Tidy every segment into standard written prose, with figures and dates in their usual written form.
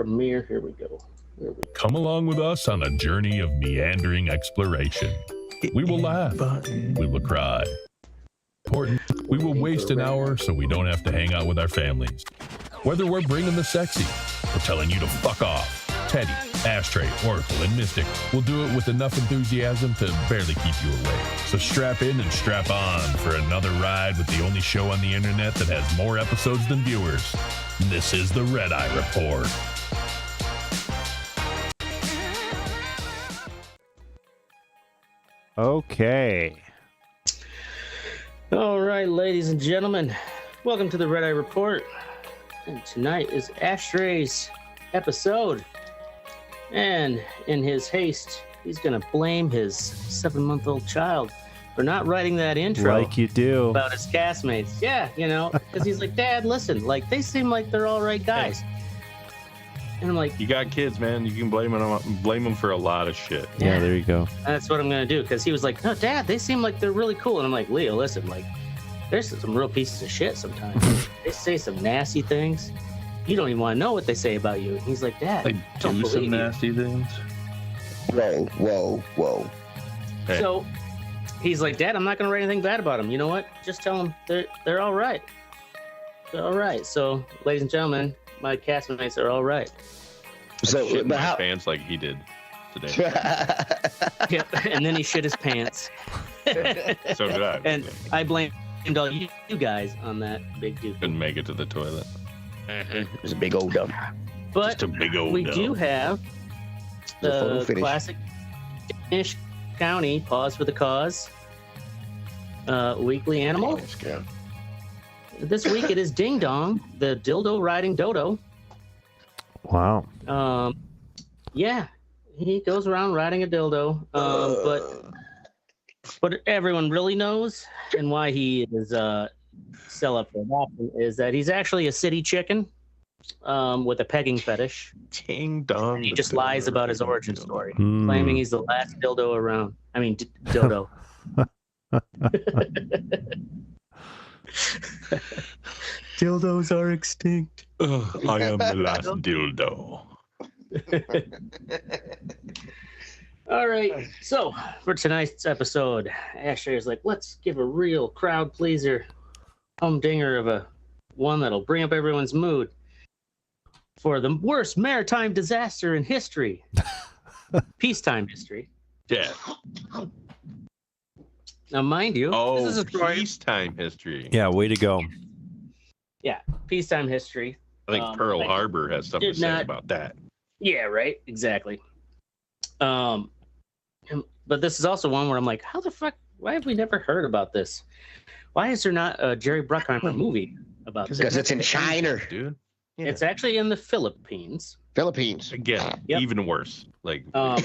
Premiere. Here we go. Come along with us on a journey of meandering exploration. We will laugh. We will cry. Important, we will waste an hour so we don't have to hang out with our families. Whether we're bringing the sexy or telling you to fuck off, Teddy, Ashtray, Oracle, and Mystic will do it with enough enthusiasm to barely keep you awake. So strap in and strap on for another ride with the only show on the internet that has more episodes than viewers. This is the Red Eye Report. Okay. All right, ladies and gentlemen, welcome to the Red Eye Report. And tonight is Ashtray's episode. And in his haste, he's going to blame his 7-month-old child for not writing that intro. Like you do. About his castmates. Yeah, you know, because he's like, Dad, listen, like, they seem like they're all right guys. And I'm like, you got kids, man. You can blame them for a lot of shit. Yeah, there you go. That's what I'm going to do. Because he was like, no, Dad, they seem like they're really cool. And I'm like, Leo, listen, like, there's some real pieces of shit sometimes. They say some nasty things. You don't even want to know what they say about you. And he's like, Dad, They don't do some believe you. nasty things. Whoa. Hey. So he's like, Dad, I'm not going to write anything bad about them. You know what? Just tell them they're all right. They're all right. So, ladies and gentlemen, my castmates are all right. So, Shit in but my how? pants like he did today. Yep. And then he shit his pants. So did I. And I blamed all you guys on that big dude. Couldn't make it to the toilet. It's a big old dump. But Just a big old we dump. do have The photo the finish. classic Danish County Pause for the Cause weekly animal. This week it is Ding Dong, the dildo riding dodo. Wow. Yeah, he goes around riding a dildo. But what everyone really knows and why he is sell up for adoption is that he's actually a city chicken with a pegging fetish. Ding dong. He just lies about his origin story, claiming he's the last dildo around. I mean, dodo. Dildos are extinct. Ugh, I am the last dildo. All right, so for tonight's episode, Ashley is like, let's give a real crowd pleaser, humdinger of a one that'll bring up everyone's mood for the worst maritime disaster in history, peacetime history. Yeah. Now, mind you, Oh, this is a story. peacetime history. Yeah, way to go. Yeah, peacetime history. I think Pearl Harbor has something to did say not- about that. Yeah, right. Exactly. But this is also one where I'm like, how the fuck? Why have we never heard about this? Why is there not a Jerry Bruckheimer movie about this? Because it's in China. Dude. It's actually in the Philippines. Philippines. Again, Yep. even worse. Like, Yeah,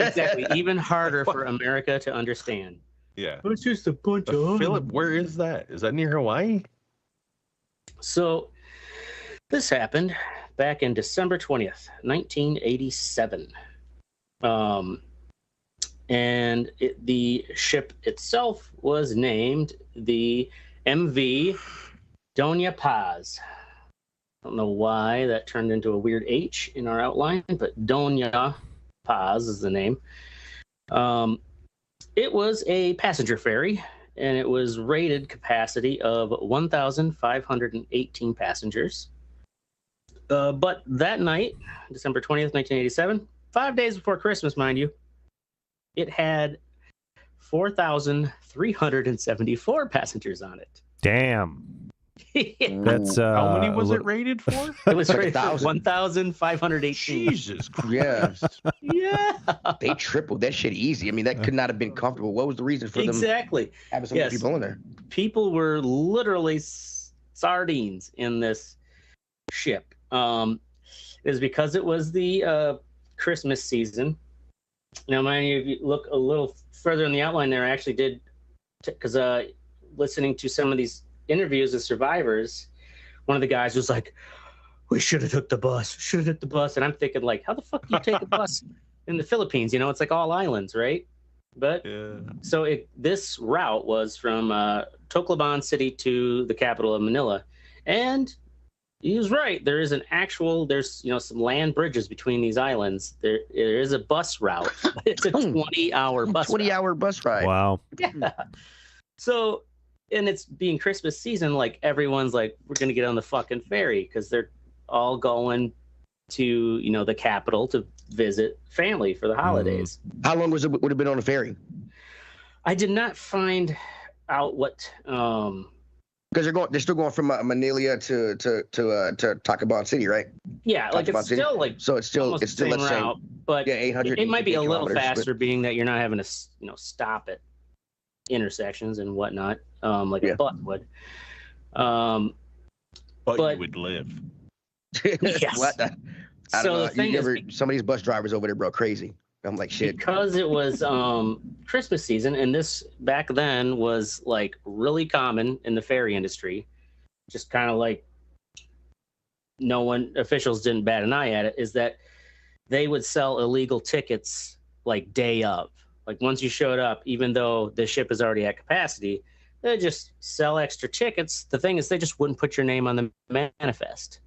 exactly. Even harder for America to understand. yeah. It's just a bunch Philip, where is that? Is that near Hawaii? So this happened back in December 20th, 1987. And the ship itself was named the MV Doña Paz. I don't know why that turned into a weird H in our outline, but Doña Paz is the name. It was a passenger ferry, and it was rated capacity of 1,518 passengers. But that night, December 20th, 1987, 5 days before Christmas, mind you, it had 4,374 passengers on it. Damn. That's How many was it rated for? It was Like rated for 1,000. 1,518. Jesus Yeah. Christ. Yeah, They tripled that shit easy. I mean, that could not have been comfortable. What was the reason for them exactly. having so many Yes. people in there? People were literally sardines in this ship. It was because it was the Christmas season. Now, mind you, if you look a little further in the outline there, I actually did, because listening to some of these interviews of survivors, one of the guys was like, we should have took the bus, and I'm thinking, like, how the fuck do you take a bus in the Philippines? You know, it's like all islands, right? But Yeah. so this route was from Tacloban City to the capital of Manila, and he was right. There is there's some land bridges between these islands. There is a bus route, but it's a 20-hour bus 20-hour bus ride. Wow. Yeah. So, and it's being Christmas season, like everyone's like, we're gonna get on the fucking ferry because they're all going to the capital to visit family for the holidays. How long would have been on the ferry? I did not find out what. Because they're still going from Manila to Tacloban City, right? Yeah, like it's City. still like So it's still almost the that same same. route, but Yeah, 800. it might be a little faster, But, being that you're not having to stop at intersections and whatnot, like Yeah. a bus would. But But- you would live. Yes. What? I So don't know. the thing is, Some of these bus drivers over there, bro, crazy. I'm like, shit. because it was Christmas season, and this back then was like really common in the ferry industry, just kind of like officials didn't bat an eye at it, is that they would sell illegal tickets like day of. Like once you showed up, even though the ship is already at capacity, they just sell extra tickets. The thing is, they just wouldn't put your name on the manifest.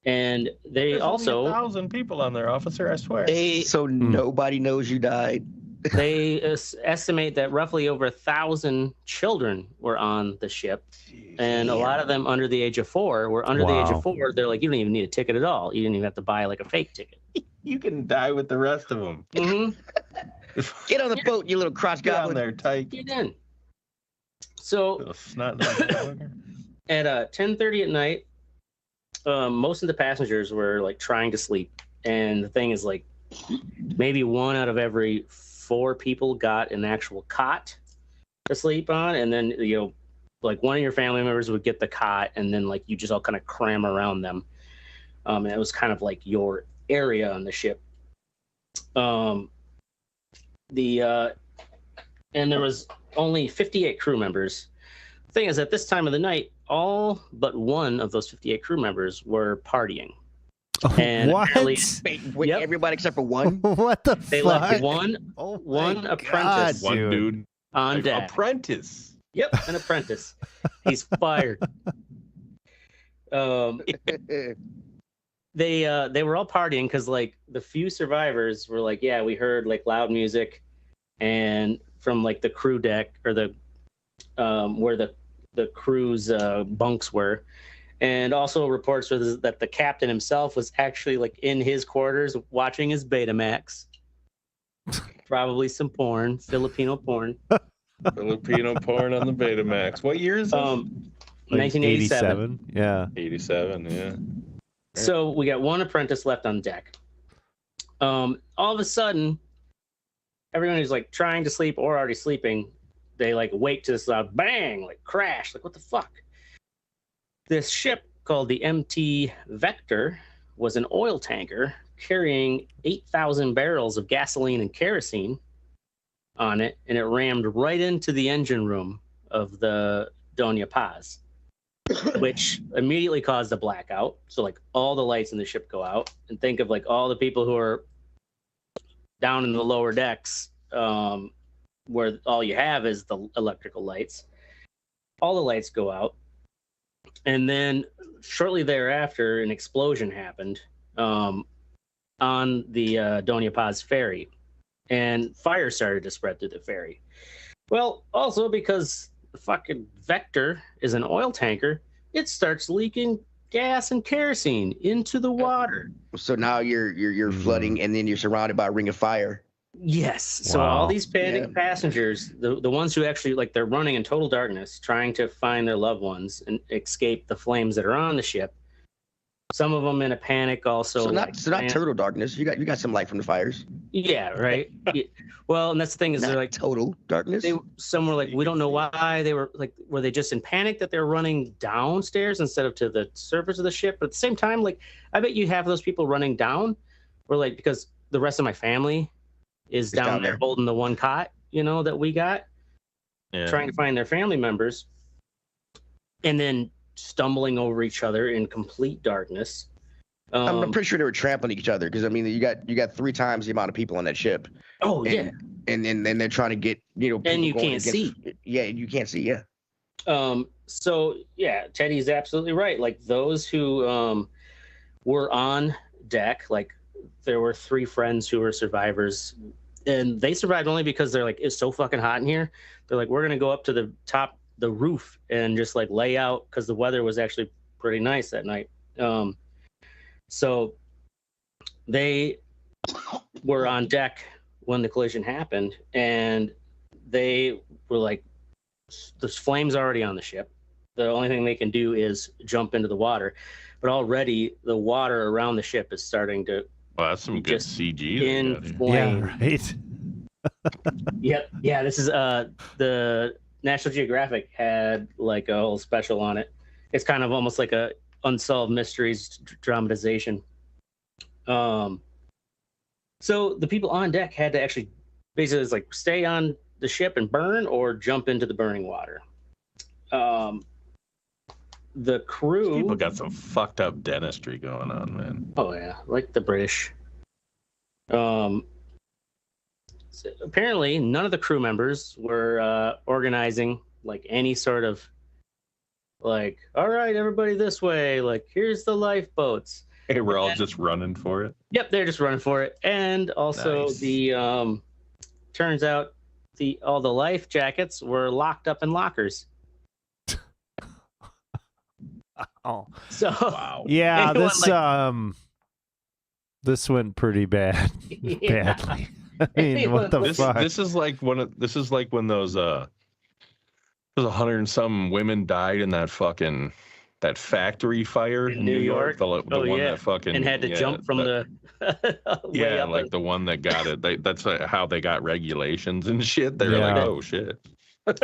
And they There's also only 1,000 people on there, officer. I swear. So nobody knows you died. they estimate that roughly over 1,000 children were on the ship, and a lot of them under the age of 4 were under the age Wow. of 4. They're like, you don't even need a ticket at all. You didn't even have to buy like a fake ticket. You can die with the rest of them. Mm-hmm. Get on the boat, you little cross Get on goblin. there, tight. Get in. So Little snot motherfucker. at 10:30 at night, most of the passengers were like trying to sleep, and the thing is, like, maybe 1 out of every 4 people got an actual cot to sleep on, and then like one of your family members would get the cot, and then like you just all kind of cram around them, and it was kind of like your area on the ship. And there was only 58 crew members. The thing is, at this time of the night, all but 1 of those 58 crew members were partying. And What? apparently Wait, Yep. everybody except for one? What the they fuck? left one my apprentice God, One dude. on Like, deck. apprentice. Yep, an apprentice. He's fired. They were all partying because like the few survivors were like, yeah, we heard like loud music, and from like the crew deck or the where the crew's bunks were, and also reports that the captain himself was actually like in his quarters watching his Betamax. Probably some porn, Filipino porn. Filipino porn on the Betamax. What year is this? 1987. Yeah. 87, yeah. So we got 1 apprentice left on deck. All of a sudden, everyone who's like trying to sleep or already sleeping, they like wake to this loud bang, like crash, like what the fuck? This ship called the MT Vector was an oil tanker carrying 8,000 barrels of gasoline and kerosene on it, and it rammed right into the engine room of the Doña Paz, which immediately caused a blackout. So like all the lights in the ship go out, and think of like all the people who are down in the lower decks, where all you have is the electrical lights. All the lights go out, and then shortly thereafter, an explosion happened on the Doña Paz ferry, and fire started to spread through the ferry. Well, also because the fucking Vector is an oil tanker, it starts leaking gas and kerosene into the water. So now you're flooding, and then you're surrounded by a ring of fire. Yes. So Wow. all these panicked passengers, the ones who actually like they're running in total darkness, trying to find their loved ones and escape the flames that are on the ship. Some of them in a panic also. So not total darkness. You got some light from the fires. Yeah, right. Yeah. Well, and that's the thing is Not they're like total darkness. some were like, we don't know why they were like, were they just in panic that they're running downstairs instead of to the surface of the ship? But at the same time, like I bet you have those people running down were like, because the rest of my family is down there holding the one cot, that we got, trying to find their family members, and then stumbling over each other in complete darkness. I'm pretty sure they were trampling each other because I mean you got 3 times the amount of people on that ship. Oh yeah, and they're trying to get and you people going can't see. Yeah, you can't see. Yeah. So yeah, Teddy's absolutely right. Like those who were on deck, like there were 3 friends who were survivors, and they survived only because they're like, it's so fucking hot in here. They're like, we're gonna go up to the top, the roof, and just like lay out because the weather was actually pretty nice that night. So they were on deck when the collision happened, and they were like, there's flames already on the ship. The only thing they can do is jump into the water, but already the water around the ship is starting to Well, that's some good just CG. they got here. inflame. Yeah, right. Yep. Yeah, this is the National Geographic had like a whole special on it. It's kind of almost like a unsolved mysteries dramatization. So the people on deck had to actually basically it's like stay on the ship and burn or jump into the burning water. The crew People got some fucked up dentistry going on, man. Oh yeah, like the British. So apparently, none of the crew members were organizing like any sort of like, all right, everybody this way. Like, here's the lifeboats. Hey, we're all just running for it. Yep, they're just running for it. And also Nice. the turns out all the life jackets were locked up in lockers. Oh, So Wow. yeah. Anyone This went pretty bad. Yeah. Badly. I mean, what the This fuck? this is like when those 100 and some women died in that factory fire In New York? The Oh, one yeah. that fucking and had to jump from the way yeah, up like the one that got it. That's how they got regulations and shit. They're like, Yeah. oh shit.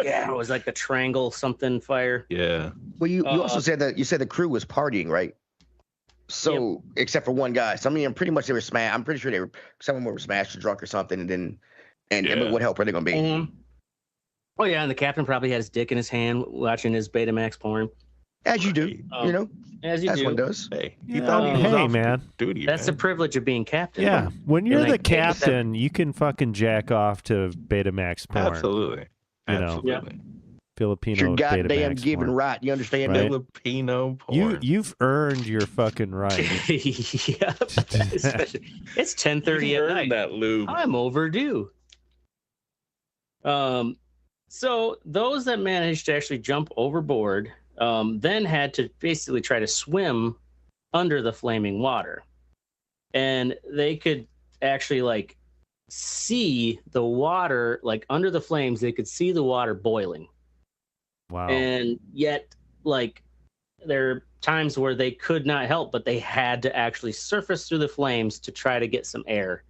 yeah, it was like the triangle something fire. Yeah. Well, you also said that you said the crew was partying, right? So except for one guy, so I mean, pretty much they were smashed. I'm pretty sure someone were smashed or drunk or something, and Yeah. what help are they gonna be? Oh yeah, and the captain probably had his dick in his hand watching his Betamax porn. As you do, you know, As you as one do. does. Hey, he Yeah. thought he was Hey, off man. duty. That's the man. privilege of being captain. Yeah, when you're In the like 87. captain, you can fucking jack off to Betamax porn. Absolutely. You know. Absolutely. Filipino It's your goddamn Betamax given porn. right. You understand Right. that? Filipino porn. You've earned your fucking right. Yep. It's 10:30 You at earned night. that lube. I'm overdue. So those that managed to actually jump overboard then had to basically try to swim under the flaming water. And they could actually like see the water, like under the flames, they could see the water boiling. Wow. And yet, like, there are times where they could not help, but they had to actually surface through the flames to try to get some air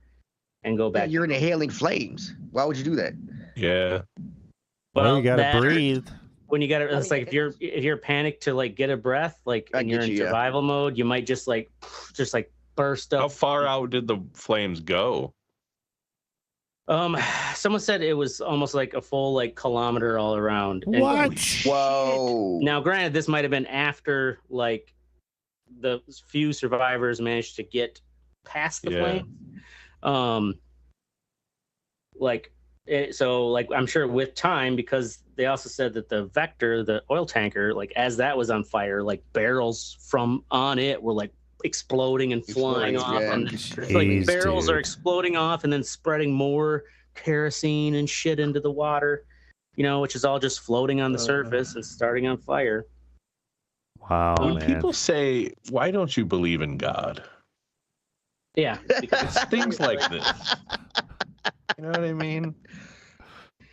and go Yeah, back. you're inhaling flames. Why would you do that? Yeah. Well, you gotta that- breathe. When you gotta, it's like if you're panicked to like get a breath, like I and you're get in you, yeah. survival mode, you might just like burst How up. far out did the flames go? Someone said it was almost like a full like kilometer all around. And- What? Whoa. Now, granted, this might have been after like the few survivors managed to get past the Yeah. flames. So I'm sure with time, because they also said that the Vector, the oil tanker, like as that was on fire, like barrels from on it were like exploding and flying off, yeah. and Jeez, like barrels are dude. exploding off and then spreading more kerosene and shit into the water, which is all just floating on the surface and starting on fire. Wow, When man. people say, why don't you believe in God? Yeah, because It's things like this. You know what I mean?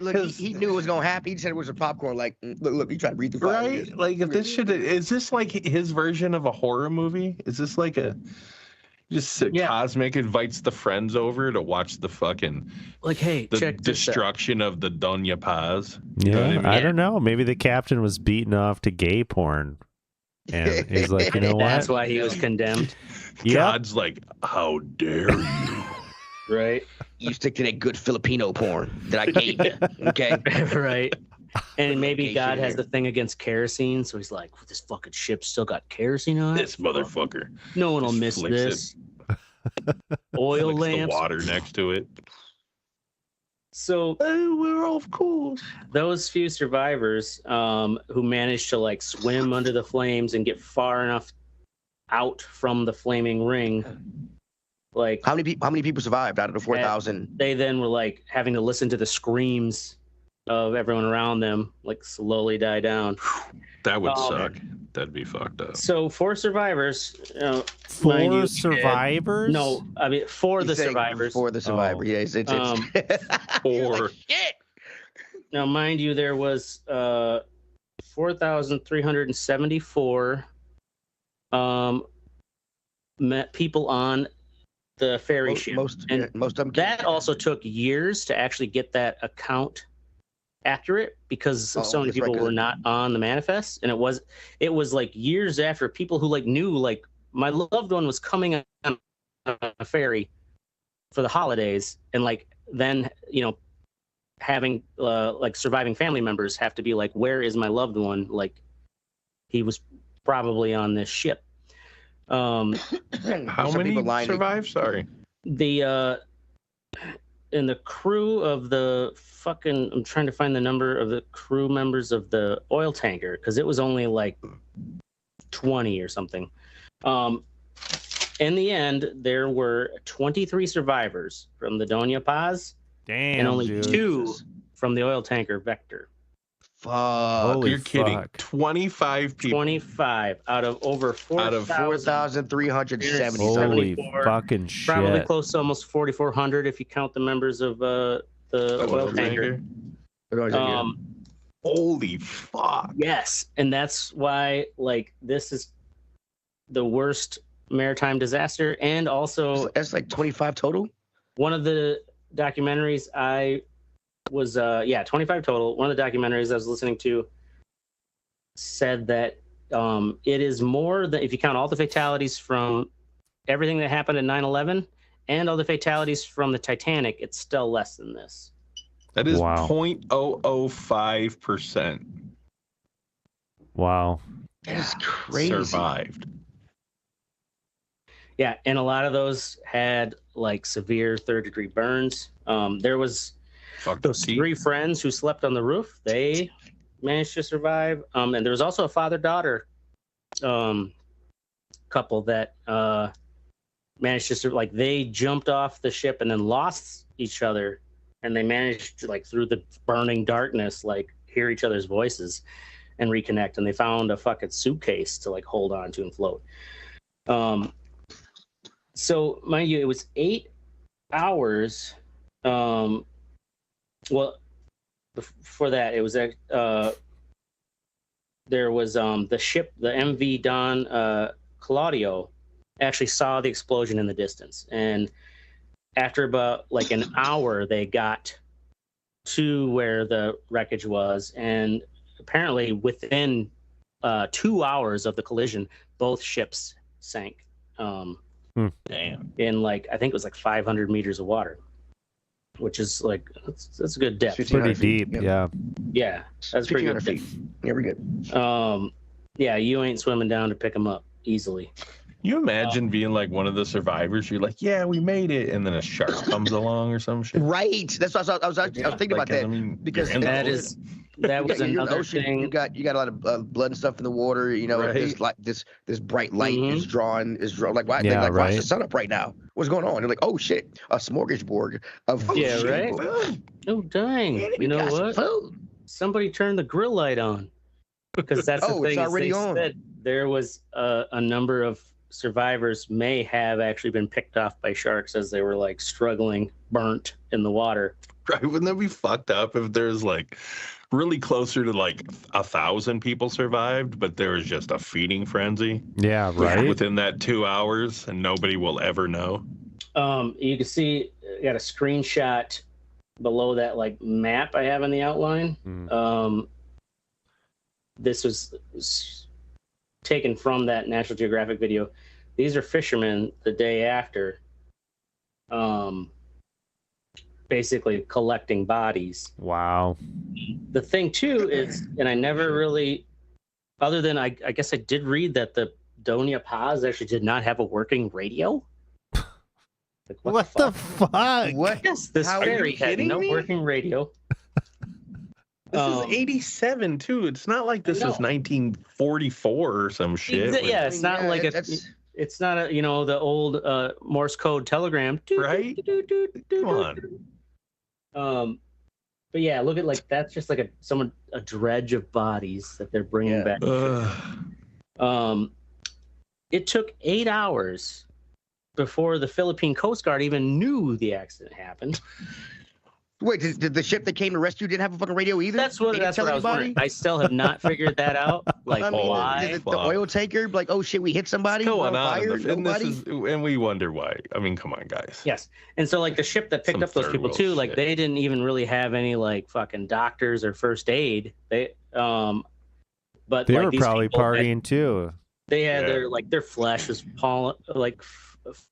Look, he knew it was gonna happen. He said it was a popcorn. Like, look, he tried to breathe through fire. Right? Like, if this shit is this like his version of a horror movie? Is this like Yeah. Cosmic invites the friends over to watch the fucking like, hey, the check this out. destruction of the Doña Paz? Yeah, know what I mean? I don't know. Maybe the captain was beaten off to gay porn. And he's like, you know That's what? why he was condemned, Yep. God's like, how dare you? right? You stick to that good Filipino porn that I gave you. Okay. Right. And maybe Okay, God shit has here. the thing against kerosene, so he's like, this fucking ship still got kerosene on it. This motherfucker. No one will just miss flicks this. Oil Flicks the lamps. water next to it. So we're off course. Those few survivors who managed to like swim under the flames and get far enough out from the flaming ring, like How many people survived out of the 4,000? They then were like having to listen to the screams of everyone around them like slowly die down. That would suck. That'd be fucked up. So 4 survivors. 4 survivors? No, I mean for He's the saying survivors. For the survivor, yeah. It's 4. shit. Now, mind you, there was 4,374 met people on the ferry ship. Most of them. That also took years to actually get that account accurate because so many people were not on the manifest, and it was like years after people who like knew like my loved one was coming on a ferry for the holidays, and like then having like surviving family members have to be like, where is my loved one? Like he was probably on this ship. How many survived? Sorry. The in the crew of the fucking, I'm trying to find the number of the crew members of the oil tanker because it was only like 20 or something. In the end, there were 23 survivors from the Doña Paz. Damn, and only dude. 2 from the oil tanker Vector. Fuck. Holy You're kidding. fuck. 25 people. 25 out of over 4,370. Holy 74. fucking shit. Probably close to almost 4,400 if you count the members of the oil tanker. Holy fuck. Yes, and that's why like this is the worst maritime disaster, and also That's like 25 total. one of the documentaries I was 25 total. One of the documentaries I was listening to said that it is more than, if you count all the fatalities from everything that happened at 9/11 and all the fatalities from the Titanic, it's still less than this. That is Wow. 0.005%. Wow. That's crazy. Survived. Yeah, and a lot of those had like severe 3rd-degree burns. There was those 3 friends who slept on the roof. They managed to survive. And there was also a father-daughter couple that managed to like they jumped off the ship and then lost each other, and they managed to like through the burning darkness like hear each other's voices and reconnect, and they found a fucking suitcase to like hold on to and float. So mind you, it was 8 hours. Well, before that, it was there was the ship, the MV Don Claudio, actually saw the explosion in the distance, and after about like an hour, they got to where the wreckage was, and apparently within 2 hours of the collision, both ships sank. Damn. In like I think it was like 500 meters of water, which is like that's a good depth. Pretty deep, yeah. Yeah, that's pretty good. feet. Yeah, we're good. Yeah, you ain't swimming down to pick them up easily. You imagine being like one of the survivors? You're like, yeah, we made it, and then a shark comes along or some shit. Right. That's what I was thinking about that. I mean, Because you're in the That ocean. is that was you're in the another ocean, thing. You got a lot of blood and stuff in the water. You know, Right. this like this bright light is drawn. Like why? Yeah, Like why is right. the sun up right now? What's going on? They're like, oh shit, a smorgasbord of Yeah, shit. right? Oh dang! You know Got some what? food. Somebody turned the grill light on, because that's the Oh, thing. it's is already they on. said there was a number of survivors may have actually been picked off by sharks as they were like struggling, burnt in the water. Right? Wouldn't that be fucked up if there's like really closer to like 1,000 people survived, but there was just a feeding frenzy Yeah, right. within that 2 hours, and nobody will ever know? You can see I got a screenshot below that like map I have in the outline. This was taken from that National Geographic video. These are fishermen the day after, basically collecting bodies. Wow. The thing too is, and I never really, other than I guess I did read that the Doña Paz actually did not have a working radio. Like, What the fuck? What? Yes, this How are ferry you had kidding no me? working radio. This Um, is 87 too. It's not like this I is know. 1944 or some shit. Yeah, with- it's not like it's not a the old Morse code telegram. Right? Come on. But yeah, look at like that's just like a dredge of bodies that they're bringing back. It took 8 hours before the Philippine Coast Guard even knew the accident happened. Wait, did the ship that came to rescue didn't have a fucking radio either? That's what They didn't I was tell wondering. anybody? I still have not figured that out. Like I mean, why? did the oil tanker like, oh shit, we hit somebody? What's We're going on? fire? Nobody? And we wonder why. I mean, come on, guys. Yes. And so like the ship that picked Some up those third people world too, like shit. they didn't even really have any like fucking doctors or first aid. They but They like were these probably people had- partying too. They had Yeah. their flesh was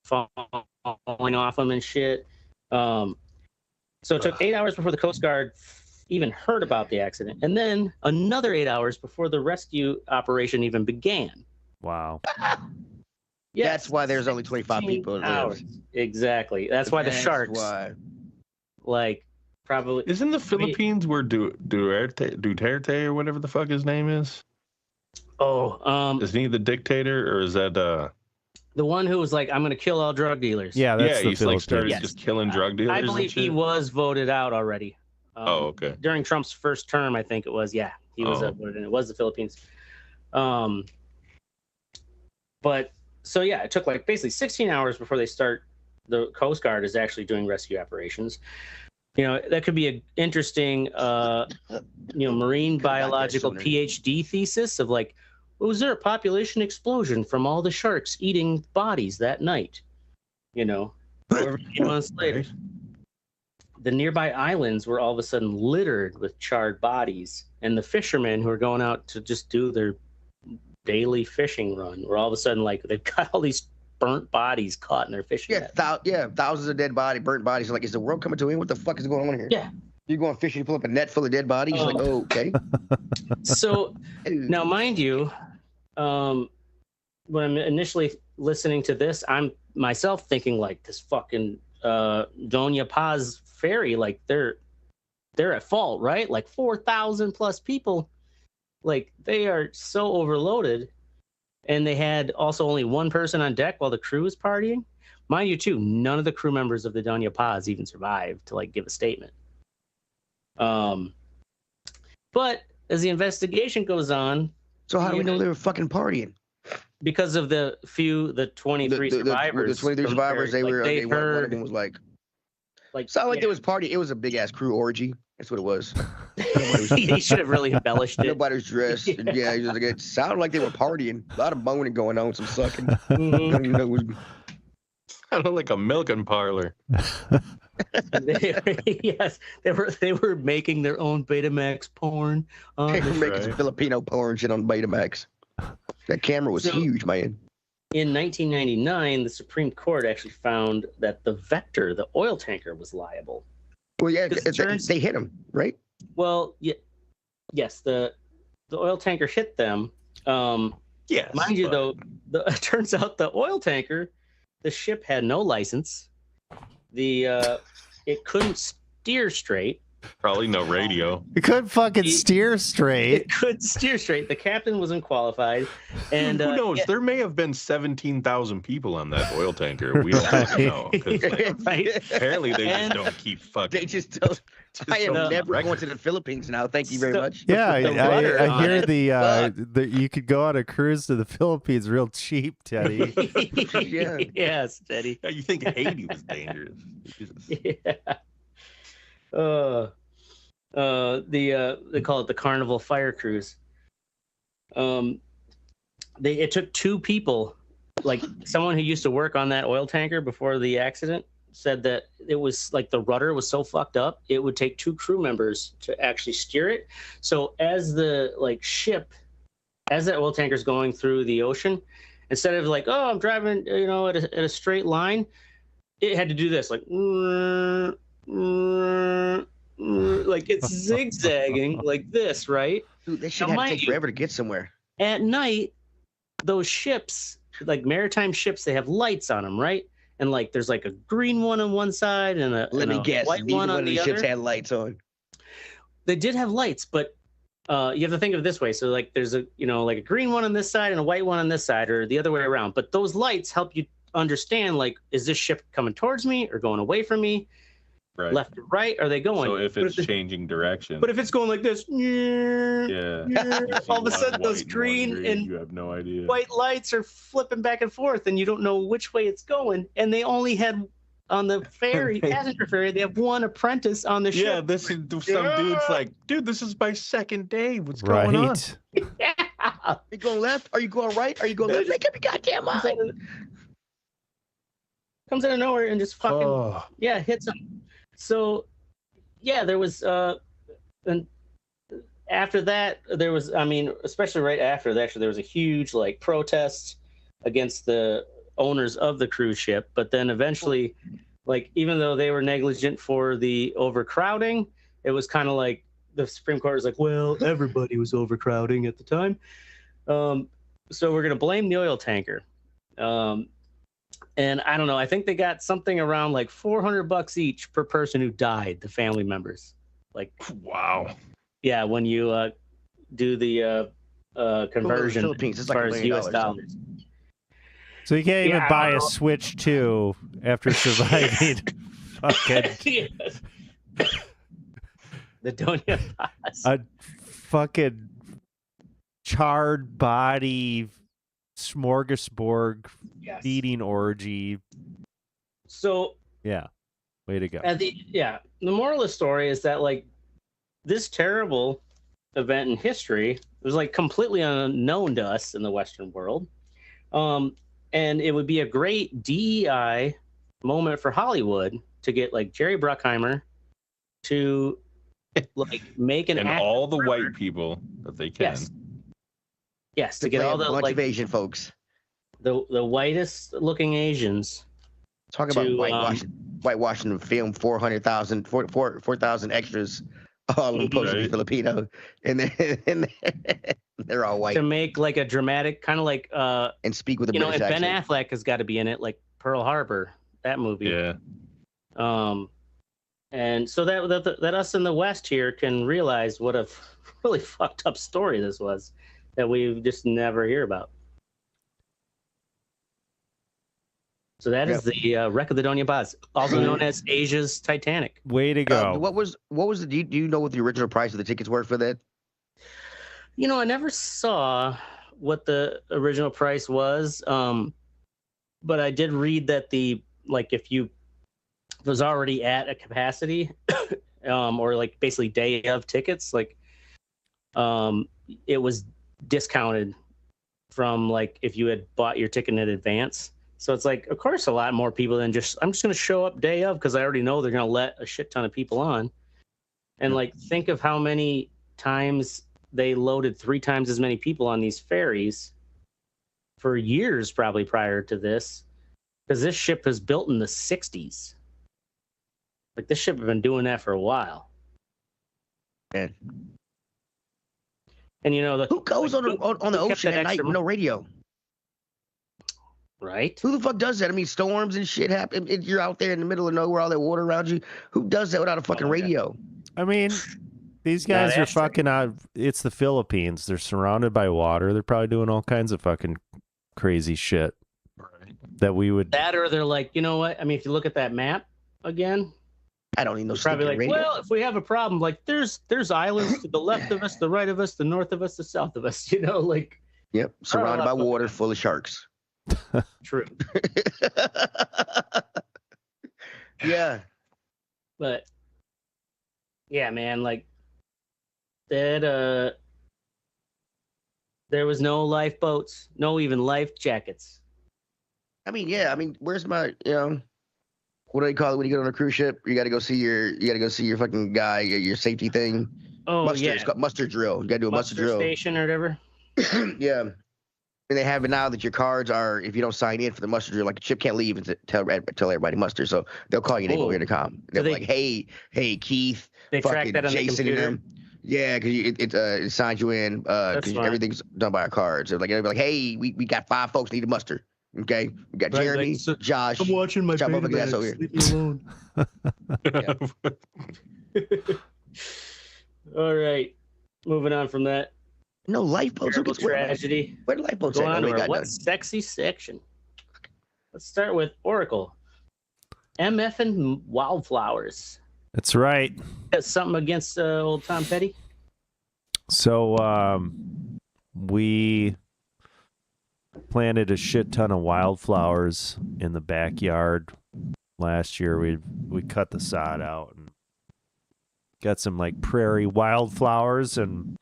falling off them and shit. So it took 8 hours before the Coast Guard even heard about the accident, and then another 8 hours before the rescue operation even began. Wow. Yes, That's why there's only 25 people. 16 hours. Exactly. That's why the sharks why. like probably Isn't the Philippines where Duterte or whatever the fuck his name is? Is he the dictator or is that the one who was like, I'm gonna kill all drug dealers. Yeah, that's the he's like Philippines. started Yes. just killing drug dealers? I and believe he shit? was voted out already. Oh, okay. During Trump's first term, I think it was. Yeah, he was Oh. voted in. It was the Philippines. But so yeah, it took like basically 16 hours before they start. The Coast Guard is actually doing rescue operations. You know, that could be an interesting, marine biological sooner. PhD thesis of like, was there a population explosion from all the sharks eating bodies that night? You know, over 8 months later. The nearby islands were all of a sudden littered with charred bodies, and the fishermen who were going out to just do their daily fishing run were all of a sudden like they've got all these burnt bodies caught in their fishing net. Thousands of dead burnt bodies. Like, is the world coming to an end? What the fuck is going on here? Yeah. You go on fishing, you pull up a net full of dead bodies. Like, oh, okay. So now, mind you, when I'm initially listening to this, I'm myself thinking like this fucking Doña Paz ferry, like they're at fault, right? Like 4,000 plus people, like they are so overloaded, and they had also only one person on deck while the crew was partying. Mind you, too, none of the crew members of the Doña Paz even survived to like give a statement. But as the investigation goes on, So how do we know they were fucking partying? because of the 23 survivors, The 23 from survivors, ferry, they like, were. they One of heard them was like, like sounded like yeah. there was party. It was a big ass crew orgy. That's what it was. They should have really embellished it. Nobody was dressed. And yeah, it sounded like they were partying. A lot of boning going on, some sucking. Mhm. You know, it was- Sounded like a milking parlor. Yes, they were making their own Betamax porn. They were making some right. Filipino porn shit on Betamax. That camera was So- huge, man. In 1999, the Supreme Court actually found that the Vector, the oil tanker, was liable. Well, yeah, Because they hit him, right? Well, yes, the oil tanker hit them. Yes. Mind you, but- though, it turns out the oil tanker, the ship had no license. It couldn't steer straight. Probably no radio. You couldn't fucking He- steer straight. It could steer straight. The captain was unqualified, and Who knows? yeah, There may have been 17,000 people on that oil tanker. We don't really know. 'Cause, like, right? apparently, they And- just don't keep fucking. They just don't. I am don't keep never going records. to the Philippines now. Thank you very So- much. Yeah, The rudder I on hear it. the you could go on a cruise to the Philippines real cheap, Teddy. Yeah. Yes, Teddy. Yeah, you think Haiti was dangerous? Jesus. Yeah. They call it the Carnival Fire Cruise. It took two people, like someone who used to work on that oil tanker before the accident said that it was like the rudder was so fucked up, it would take two crew members to actually steer it. So as the as that oil tanker's going through the ocean, instead of like, oh, I'm driving, at a straight line, it had to do this, like it's zigzagging like this, right? Dude, they should Now, have to mind take you- forever to get somewhere. At night, those ships, like maritime ships, they have lights on them, right? and like there's like a green one on one side and a white one on the ships other. had lights on. They did have lights, but you have to think of it this way. So like there's a like a green one on this side and a white one on this side, or the other way around. But those lights help you understand, like, is this ship coming towards me or going away from me? Right. Left or right? Are they going? So if it's changing direction. But if it's going like this, all of a sudden those green and you have no idea. White lights are flipping back and forth, and you don't know which way it's going. And they only had on the ferry, passenger ferry, they have one apprentice on the ship. Yeah, this is some dude's like, dude, this is my second day. What's going on? Yeah. Are you going left? Are you going right? Are you going left? Make up your goddamn mind. Comes out of nowhere and just fucking hits him. So yeah, there was and after that there was, I mean, especially right after that, actually there was a huge like protest against the owners of the cruise ship. But then eventually, like, even though they were negligent for the overcrowding, it was kind of like the Supreme Court was like, well, everybody was overcrowding at the time, so we're gonna blame the oil tanker. And I don't know, I think they got something around like $400 each per person who died, the family members. Like, wow. Yeah, when you do the conversion Philippines, as it's far like as $1 US million. dollars. So you can't even buy a Switch 2 after surviving fucking the Doña Paz. A fucking charred body smorgasbord feeding orgy. So yeah, way to go. The moral of the story is that, like, this terrible event in history was like completely unknown to us in the Western world. And it would be a great DEI moment for Hollywood to get like Jerry Bruckheimer to like make an and all the white people that they can. Yes, to get all the bunch like of Asian folks, the whitest looking Asians. Talk about whitewashing the film. 4,000 extras, all of them supposed to be Filipino, and they're all white. To make like a dramatic kind of like and speak with a British and Ben accent. Affleck has got to be in it, like Pearl Harbor, that movie. Yeah. And so that us in the West here can realize what a really fucked up story this was that we just never hear about. So that is the wreck of the Doña Paz, also known as Asia's Titanic. Way to go. What was the? Do you know what the original price of the tickets were for that? You know, I never saw what the original price was, but I did read that if you was already at a capacity, or like basically day of tickets, like it was discounted from like if you had bought your ticket in advance. So it's like, of course, a lot more people than just, I'm just going to show up day of because I already know they're going to let a shit ton of people on. And like, think of how many times they loaded 3 times as many people on these ferries for years, probably prior to this, because this ship was built in the 60s. Like, this ship had been doing that for a while. Man. And you know, who goes on the ocean at night with no radio? Right? Who the fuck does that? I mean, storms and shit happen. You're out there in the middle of nowhere, all that water around you. Who does that without a fucking radio? I mean, these guys are fucking out. It's the Philippines. They're surrounded by water. They're probably doing all kinds of fucking crazy shit. Right. That we would. That, or they're like, you know what? I mean, if you look at that map again, I don't need no probably like, radio. well, if we have a problem, like there's islands to the left of us, the right of us, the north of us, the south of us. You know, like. Yep, surrounded by water, full of sharks. True. Yeah. But yeah, man, like that there was no lifeboats, no even life jackets. I mean, yeah, I mean, where's my, what do they call it when you get on a cruise ship? You gotta go see your fucking guy, your safety thing. Oh, muster, yeah. It's called muster drill. You gotta do a muster drill. Station or whatever. Yeah. And they have it now that your cards are, if you don't sign in for the muster drill, like the ship can't leave and tell everybody muster. So they'll call you and over intercom. They're like, hey, Keith, they track that on Jason the and computer. them. Yeah, because it signs you in because everything's done by our cards. They're like, hey, we got 5 folks need to muster. Okay, we got Right, Jeremy, so Josh. I'm watching my Betamax over here. Leave me alone. All right, moving on from that. No lifeboats. Terrible tragedy. Where the lifeboats Going on at? to our what sexy section. Let's start with Oracle. MF and Wildflowers. That's right. Got something against old Tom Petty? So we planted a shit ton of wildflowers in the backyard last year. We cut the sod out and got some like prairie wildflowers, and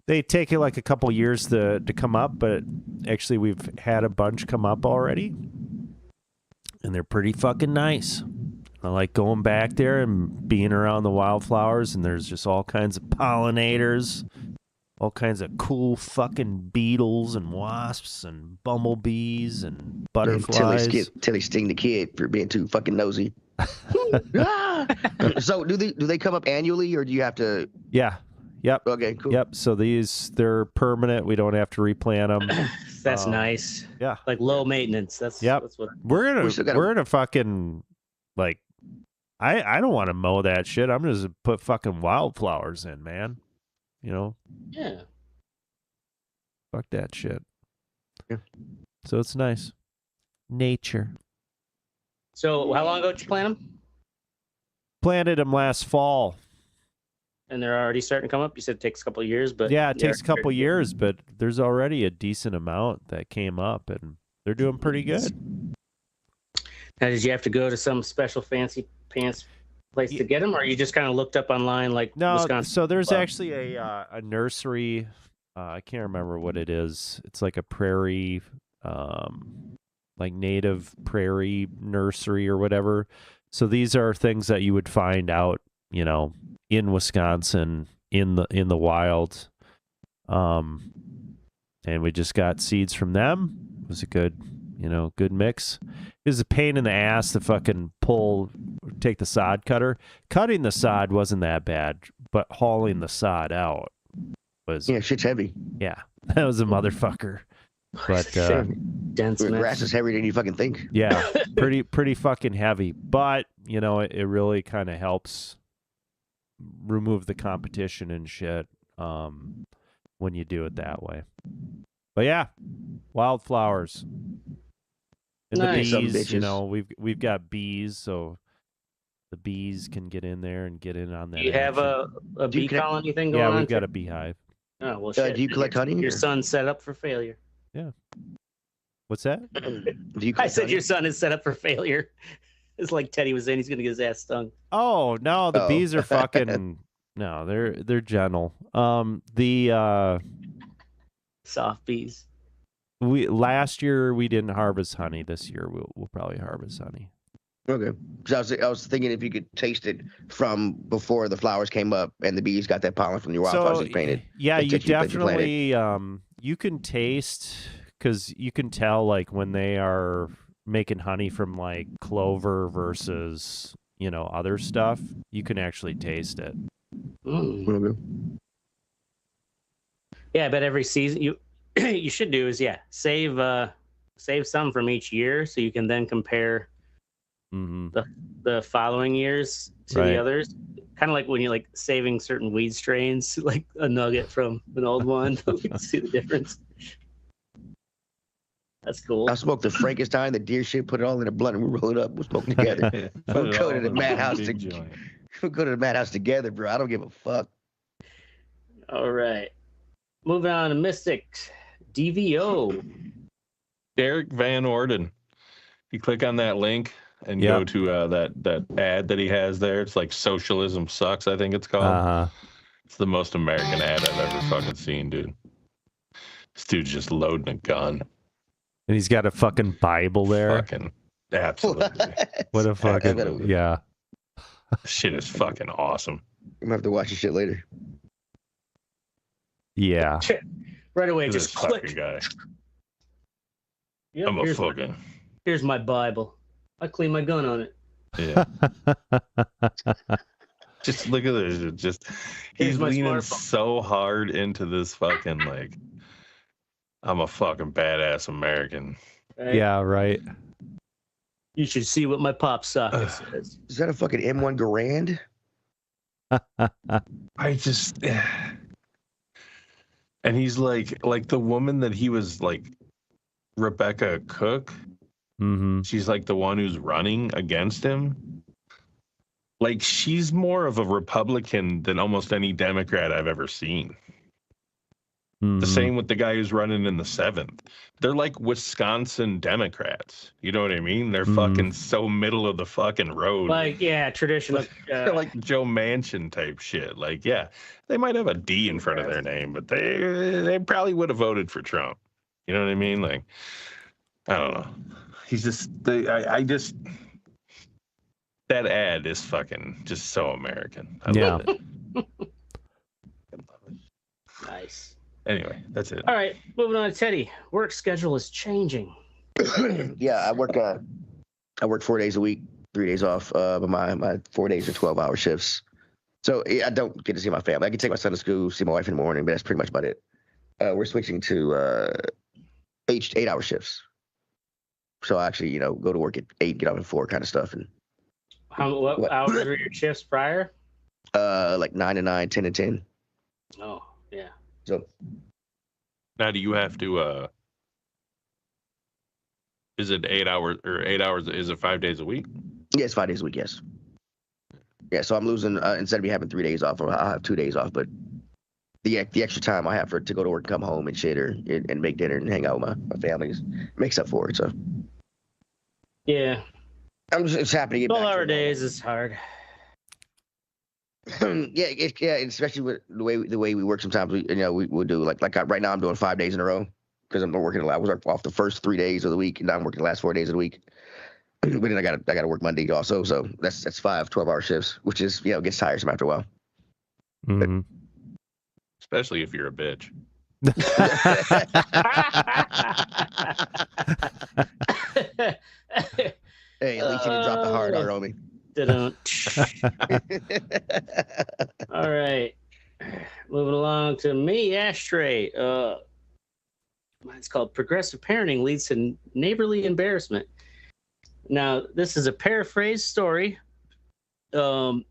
they take it like a couple years to come up, but actually we've had a bunch come up already, and they're pretty fucking nice. I like going back there and being around the wildflowers, and there's just all kinds of pollinators, all kinds of cool fucking beetles and wasps and bumblebees and butterflies. Till they sting the kid for being too fucking nosy. So do they come up annually, or do you have to? Yeah. Yep. Okay, cool. Yep. So they're permanent. We don't have to replant them. That's nice. Yeah. Like low maintenance. That's what we're gonna fucking like. I don't want to mow that shit. I'm just gonna put fucking wildflowers in, man. You know. Yeah. Fuck that shit. Yeah. So it's nice. Nature. So how long ago did you plant them? Planted them last fall. And they're already starting to come up. You said it takes a couple of years, but yeah, it takes a couple of years, but there's already a decent amount that came up, and they're doing pretty good. Now, did you have to go to some special fancy pants place to get them, or you just kind of looked up online, like Wisconsin? So there's actually a nursery. I can't remember what it is. It's like a prairie, like native prairie nursery or whatever. So these are things that you would find out, you know, in Wisconsin, in the wild. And we just got seeds from them. It was a good mix. It was a pain in the ass to fucking take the sod cutter. Cutting the sod wasn't that bad, but hauling the sod out was... Yeah, shit's heavy. Yeah, that was a motherfucker. But dense grass is heavier than you fucking think. Yeah, pretty fucking heavy. But, you know, it really kind of helps remove the competition and shit when you do it that way. But yeah, wildflowers. And nice. The bees, you know, we've got bees, so the bees can get in there and get in on that. Do you have a bee colony thing going on? Yeah, we've got a beehive. Oh, well, shit. Do you collect honey? Your son's set up for failure. Yeah. What's that? I said your son is set up for failure. It's like Teddy was saying, he's going to get his ass stung. Oh, no, the bees are fucking... No, they're gentle. The soft bees. Last year we didn't harvest honey. This year we'll probably harvest honey. Okay. So I was thinking if you could taste it from before the flowers came up and the bees got that pollen from your wildflowers painted. Yeah, you definitely you can taste, because you can tell like when they are making honey from like clover versus, you know, other stuff. You can actually taste it. Okay. Yeah, I bet every season you should do is save some from each year so you can then compare the following years to the others. Kind of like when you're like saving certain weed strains, like a nugget from an old one, so you can see the difference. That's cool. I smoked the Frankenstein, the deer shit, put it all in a blunt, and we roll it up. We'll smoke together. We'll go to the madhouse We'll go to the madhouse together, bro. I don't give a fuck. All right. Moving on to Mystics. DVO. Derek Van Orden. You click on that link and go to that ad that he has there. It's like Socialism Sucks, I think it's called. It's the most American ad I've ever fucking seen, dude. This dude's just loading a gun. And he's got a fucking Bible there. Fucking absolutely. What a fucking yeah. Shit is fucking awesome. I'm gonna have to watch this shit later. Yeah. Right away, just click. Guy. Yep, I'm a fucking. Here's my Bible. I clean my gun on it. Yeah. Just look at this. Just he's leaning so hard into this fucking like. I'm a fucking badass American. Right? Yeah, right. You should see what my pop socket says. Is that a fucking M1 Garand? I just, and he's like the woman that he was like, Rebecca Cook. Mm-hmm. She's like the one who's running against him. Like, she's more of a Republican than almost any Democrat I've ever seen. The same with the guy who's running in the 7th. They're like Wisconsin Democrats. You know what I mean? They're fucking so middle of the fucking road. Like, yeah, traditional. They're like Joe Manchin type shit. Like, yeah, they might have a D in front of their name, but they probably would have voted for Trump. You know what I mean? Like, I don't know. He's just, I just, that ad is fucking just so American. I love it. Nice. Anyway, that's it. All right, moving on to Teddy. Work schedule is changing. Yeah, I work 4 days a week, 3 days off. But my 4 days are 12-hour shifts. So I don't get to see my family. I can take my son to school, see my wife in the morning, but that's pretty much about it. We're switching to 8-hour shifts. So I actually, go to work at 8, get off at 4 kind of stuff. And what hours were your shifts prior? Like 9 to 9, 10 to 10. Oh, yeah. So now do you have to is it 8 hours or 8 hours, is it 5 days a week? Yeah, it's 5 days a week, yes. Yeah, so I'm losing instead of me having 3 days off, I'll have 2 days off, but the extra time I have to go to work and come home and shit and make dinner and hang out with my family makes up for it. So yeah. I'm just happy to get 12-hour days is hard. yeah, especially with the way we work. Sometimes we'll do like right now I'm doing 5 days in a row because I'm working a lot. I was off the first 3 days of the week, and now I'm working the last 4 days of the week. But then I gotta work Monday also, so that's 5 12-hour shifts, which is gets tiresome after a while. Mm-hmm. Especially if you're a bitch. Hey, at least you didn't drop the hard R, homie. All right. Moving along to me, Ashtray. Mine's called Progressive Parenting Leads to Neighborly Embarrassment. Now, this is a paraphrased story from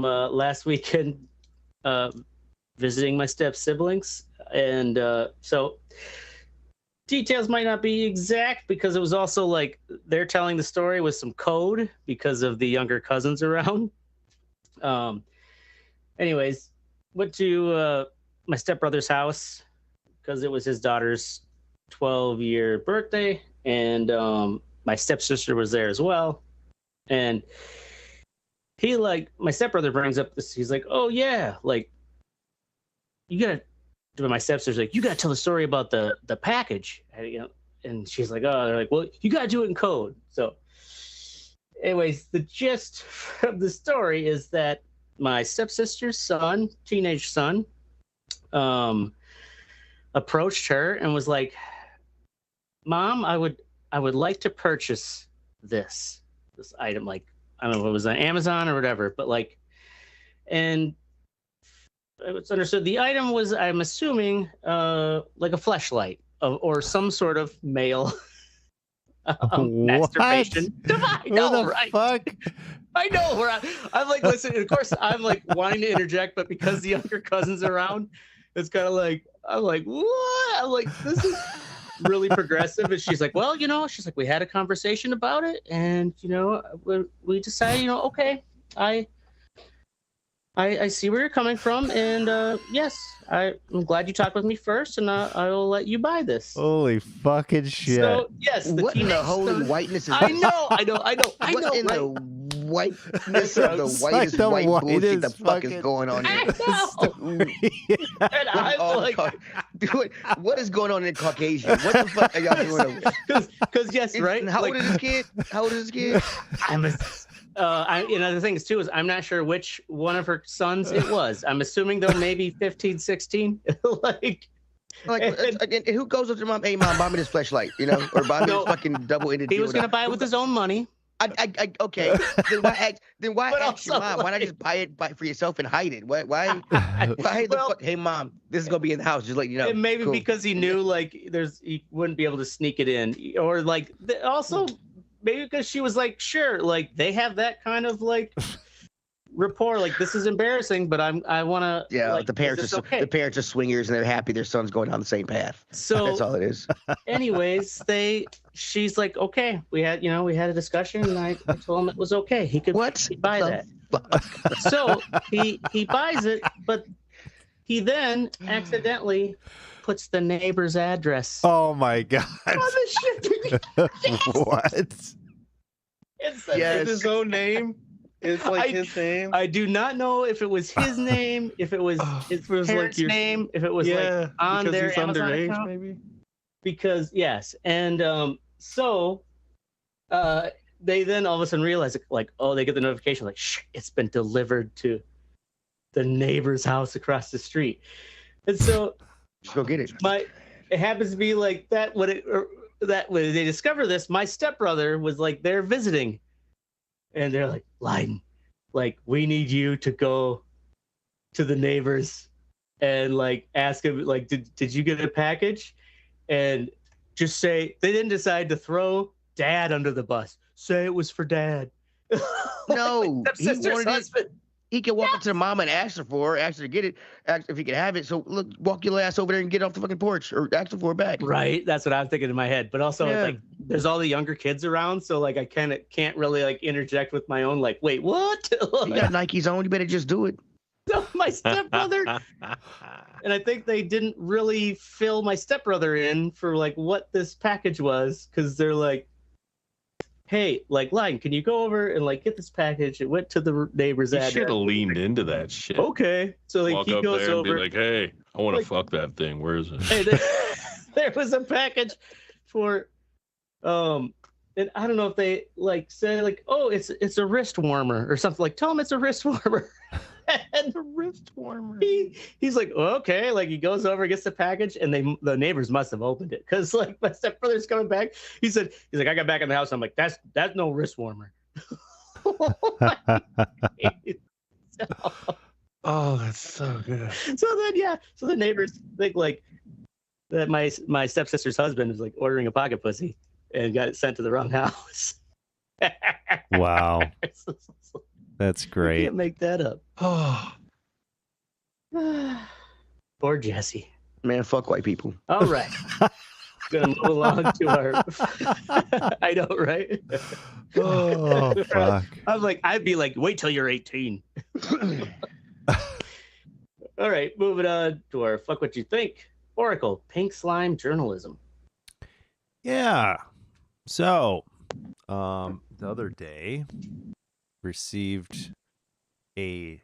last weekend visiting my step-siblings. And so details might not be exact because it was also like they're telling the story with some code because of the younger cousins around. Anyways, went to my stepbrother's house because it was his daughter's 12-year birthday, and my stepsister was there as well. And my stepbrother brings up this, he's like, oh yeah, like my stepsister's like, you gotta tell the story about the package, and she's like, oh, they're like, well, you gotta do it in code. So anyways, the gist of the story is that my stepsister's teenage son, approached her and was like, Mom, I would like to purchase this item. Like, I don't know if it was on Amazon or whatever, but and it's understood the item was, I'm assuming, like a fleshlight or some sort of male masturbation device. What the fuck? I know. I'm like, listen, of course, I'm like wanting to interject, but because the younger cousin's around, it's kind of like, I'm like, what? I'm like, this is really progressive. And she's like, well, she's like, we had a conversation about it, and we decided, okay, I see where you're coming from, and yes, I'm glad you talked with me first, and I will let you buy this. Holy fucking shit! So yes, what in the holy whiteness is? I know. What in the whiteness of the whitest white bullshit the fuck is going on here? I know. And I'm like, dude, what is going on in Caucasian? What the fuck are y'all doing? Because yes, right. How old is this kid? The thing is too is I'm not sure which one of her sons it was. I'm assuming though maybe 15, 16. And who goes up to mom? Hey mom, buy me this fleshlight, or buy me this fucking double-ended. He was gonna buy it with his own money. Okay. Then why But ask your also, mom? Why not just buy it for yourself and hide it? Why the Well, fuck? Hey mom, this is gonna be in the house. Just let you know. and maybe Cool. because he knew like he wouldn't be able to sneak it in, or like also maybe because she was like, sure, like they have that kind of like rapport. Like this is embarrassing, but I want to. Yeah, like, the parents are swingers and they're happy their son's going down the same path. So That's all it is. anyways, she's like, okay, we had a discussion, and I told him it was okay. He could buy that. So he buys it, but he then accidentally puts the neighbor's address. Oh my god! On the shipping. What? It's his own name. It's like his name. I do not know if it was his name, if it was his parents' name, if it was like on their Amazon underage, account. maybe. Because yes, and so they then all of a sudden realize like, oh, they get the notification like, shh, it's been delivered to the neighbor's house across the street, and so just go get it. It happens to be like that when they discover this, my stepbrother was like there visiting, and they're like, Leiden, like we need you to go to the neighbors and like ask him like, did you get a package? And just say they didn't decide to throw dad under the bus. Say it was for dad. No, like, he wanted it. He can walk up to the mom and ask her to get it, ask if he can have it. So look, walk your ass over there and get it off the fucking porch, or ask her for it back. Right, that's what I'm thinking in my head. But also, it's like there's all the younger kids around, so like I can't really like interject with my own like, wait, what? You got Nikes on, you better just do it. So my stepbrother, and I think they didn't really fill my stepbrother in for like what this package was, because they're like, hey, like, Leiden, can you go over and like get this package? It went to the neighbor's address. You should have leaned into that shit. Okay, so like walk he up goes there and over, be like, hey, I want to fuck that thing. Where is it? Hey, there was a package for, and I don't know if they like said like, oh, it's a wrist warmer or something. Like, tell him it's a wrist warmer. And a wrist warmer. He's like, oh, okay. Like he goes over, gets the package, and the neighbors must have opened it because like my stepbrother's coming back. He's like, I got back in the house. I'm like, that's no wrist warmer. Oh, that's so good. So the neighbors think like that my stepsister's husband is like ordering a pocket pussy and got it sent to the wrong house. Wow. That's great. You can't make that up. Oh. Poor Jesse. Man, fuck white people. All right. Gonna move along to our I know, right? Oh fuck. I'd be like, wait till you're 18. All right, moving on to our fuck what you think. Oracle, pink slime journalism. Yeah. So the other day received a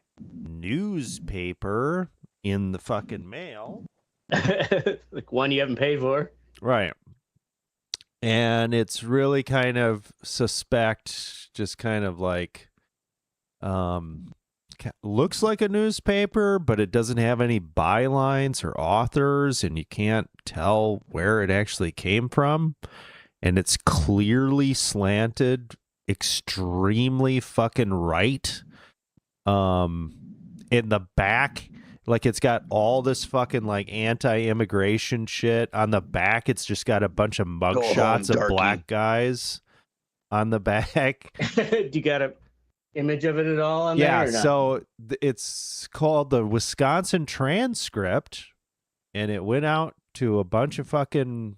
newspaper in the fucking mail. Like one you haven't paid for. Right. And it's really kind of suspect, just kind of like looks like a newspaper, but it doesn't have any bylines or authors, and you can't tell where it actually came from. And it's clearly slanted extremely fucking right. In the back, like it's got all this fucking like anti-immigration shit on the back. It's just got a bunch of mugshots of black guys on the back. Do you got a image of it at all on there? Yeah, so it's called the Wisconsin Transcript, and it went out to a bunch of fucking,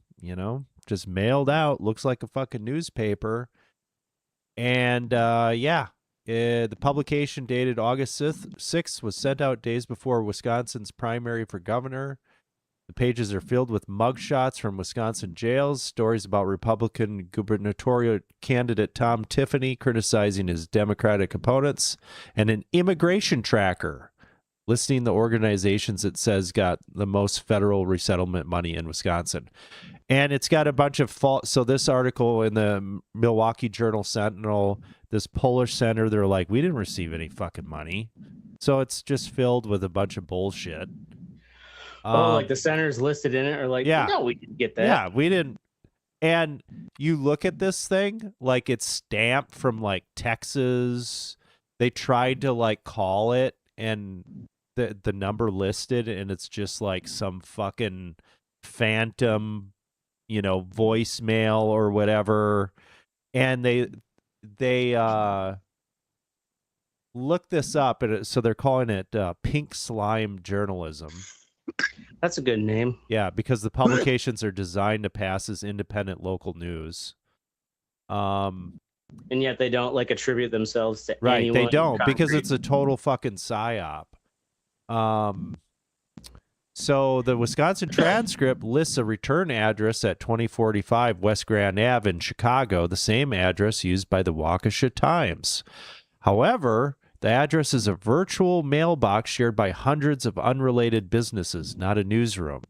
just mailed out. Looks like a fucking newspaper. And the publication dated August 6th was sent out days before Wisconsin's primary for governor. The pages are filled with mugshots from Wisconsin jails, stories about Republican gubernatorial candidate Tom Tiffany criticizing his Democratic opponents, and an immigration tracker listing the organizations it says got the most federal resettlement money in Wisconsin. And it's got a bunch of so this article in the Milwaukee Journal Sentinel, this Polish center, they're like, we didn't receive any fucking money. So it's just filled with a bunch of bullshit. Like the center's listed in it, or like, no, we didn't get that. Yeah, we didn't. And you look at this thing, like it's stamped from like Texas. They tried to like call it and the number listed, and it's just like some fucking phantom, voicemail or whatever. And they look this up, and so they're calling it pink slime journalism. That's a good name. Yeah, because the publications are designed to pass as independent local news. And yet they don't like attribute themselves to right, anyone. they don't, because it's a total fucking psyop. So the Wisconsin Transcript lists a return address at 2045 West Grand Ave in Chicago, the same address used by the Waukesha Times. However, the address is a virtual mailbox shared by hundreds of unrelated businesses, not a newsroom.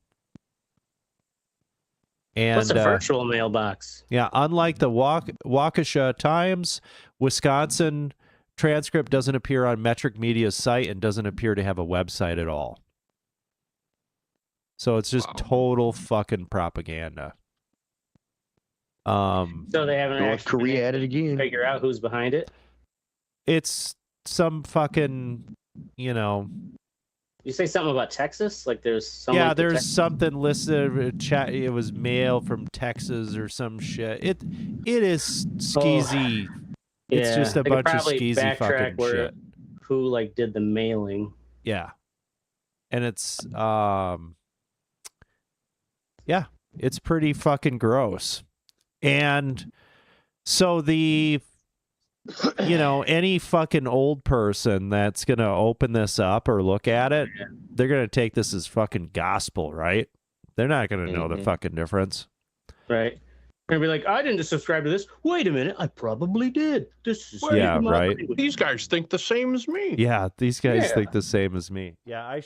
And what's a virtual mailbox? Yeah, unlike the Waukesha Times, Wisconsin Transcript doesn't appear on Metric Media's site and doesn't appear to have a website at all. So it's just total fucking propaganda. So they haven't North actually Korea at it again. figure out who's behind it. It's some fucking, You say something about Texas? Like there's some. yeah, there's something listed. It was mail from Texas or some shit. It is skeezy. It's just a bunch of skeezy fucking shit. Who like did the mailing? Yeah, and it's yeah, it's pretty fucking gross. And so any fucking old person that's going to open this up or look at it, they're going to take this as fucking gospel, right? They're not going to know the fucking difference. Right. They're going to be like, I didn't subscribe to this. Wait a minute. I probably did. This is yeah, right. These guys think the same as me. Yeah, these guys think the same as me. Yeah, I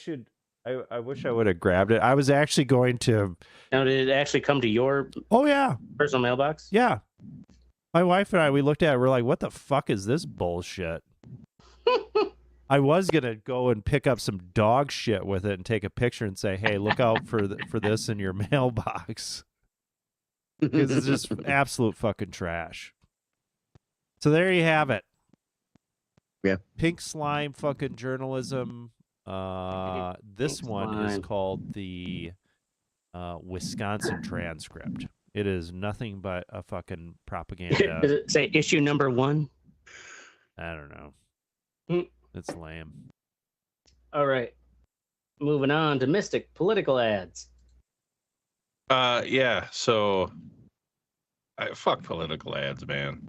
wish I would have grabbed it. I was actually going to... Now, did it actually come to your personal mailbox? Yeah. My wife and I, we looked at it, we're like, what the fuck is this bullshit? I was going to go and pick up some dog shit with it and take a picture and say, hey, look out for this in your mailbox. Because it's just absolute fucking trash. So there you have it. Yeah. Pink slime fucking journalism. This one is called the Wisconsin Transcript. It is nothing but a fucking propaganda. Does it say issue number 1? I don't know. It's lame. All right. Moving on to Mystic political ads. Yeah, so fuck political ads, man.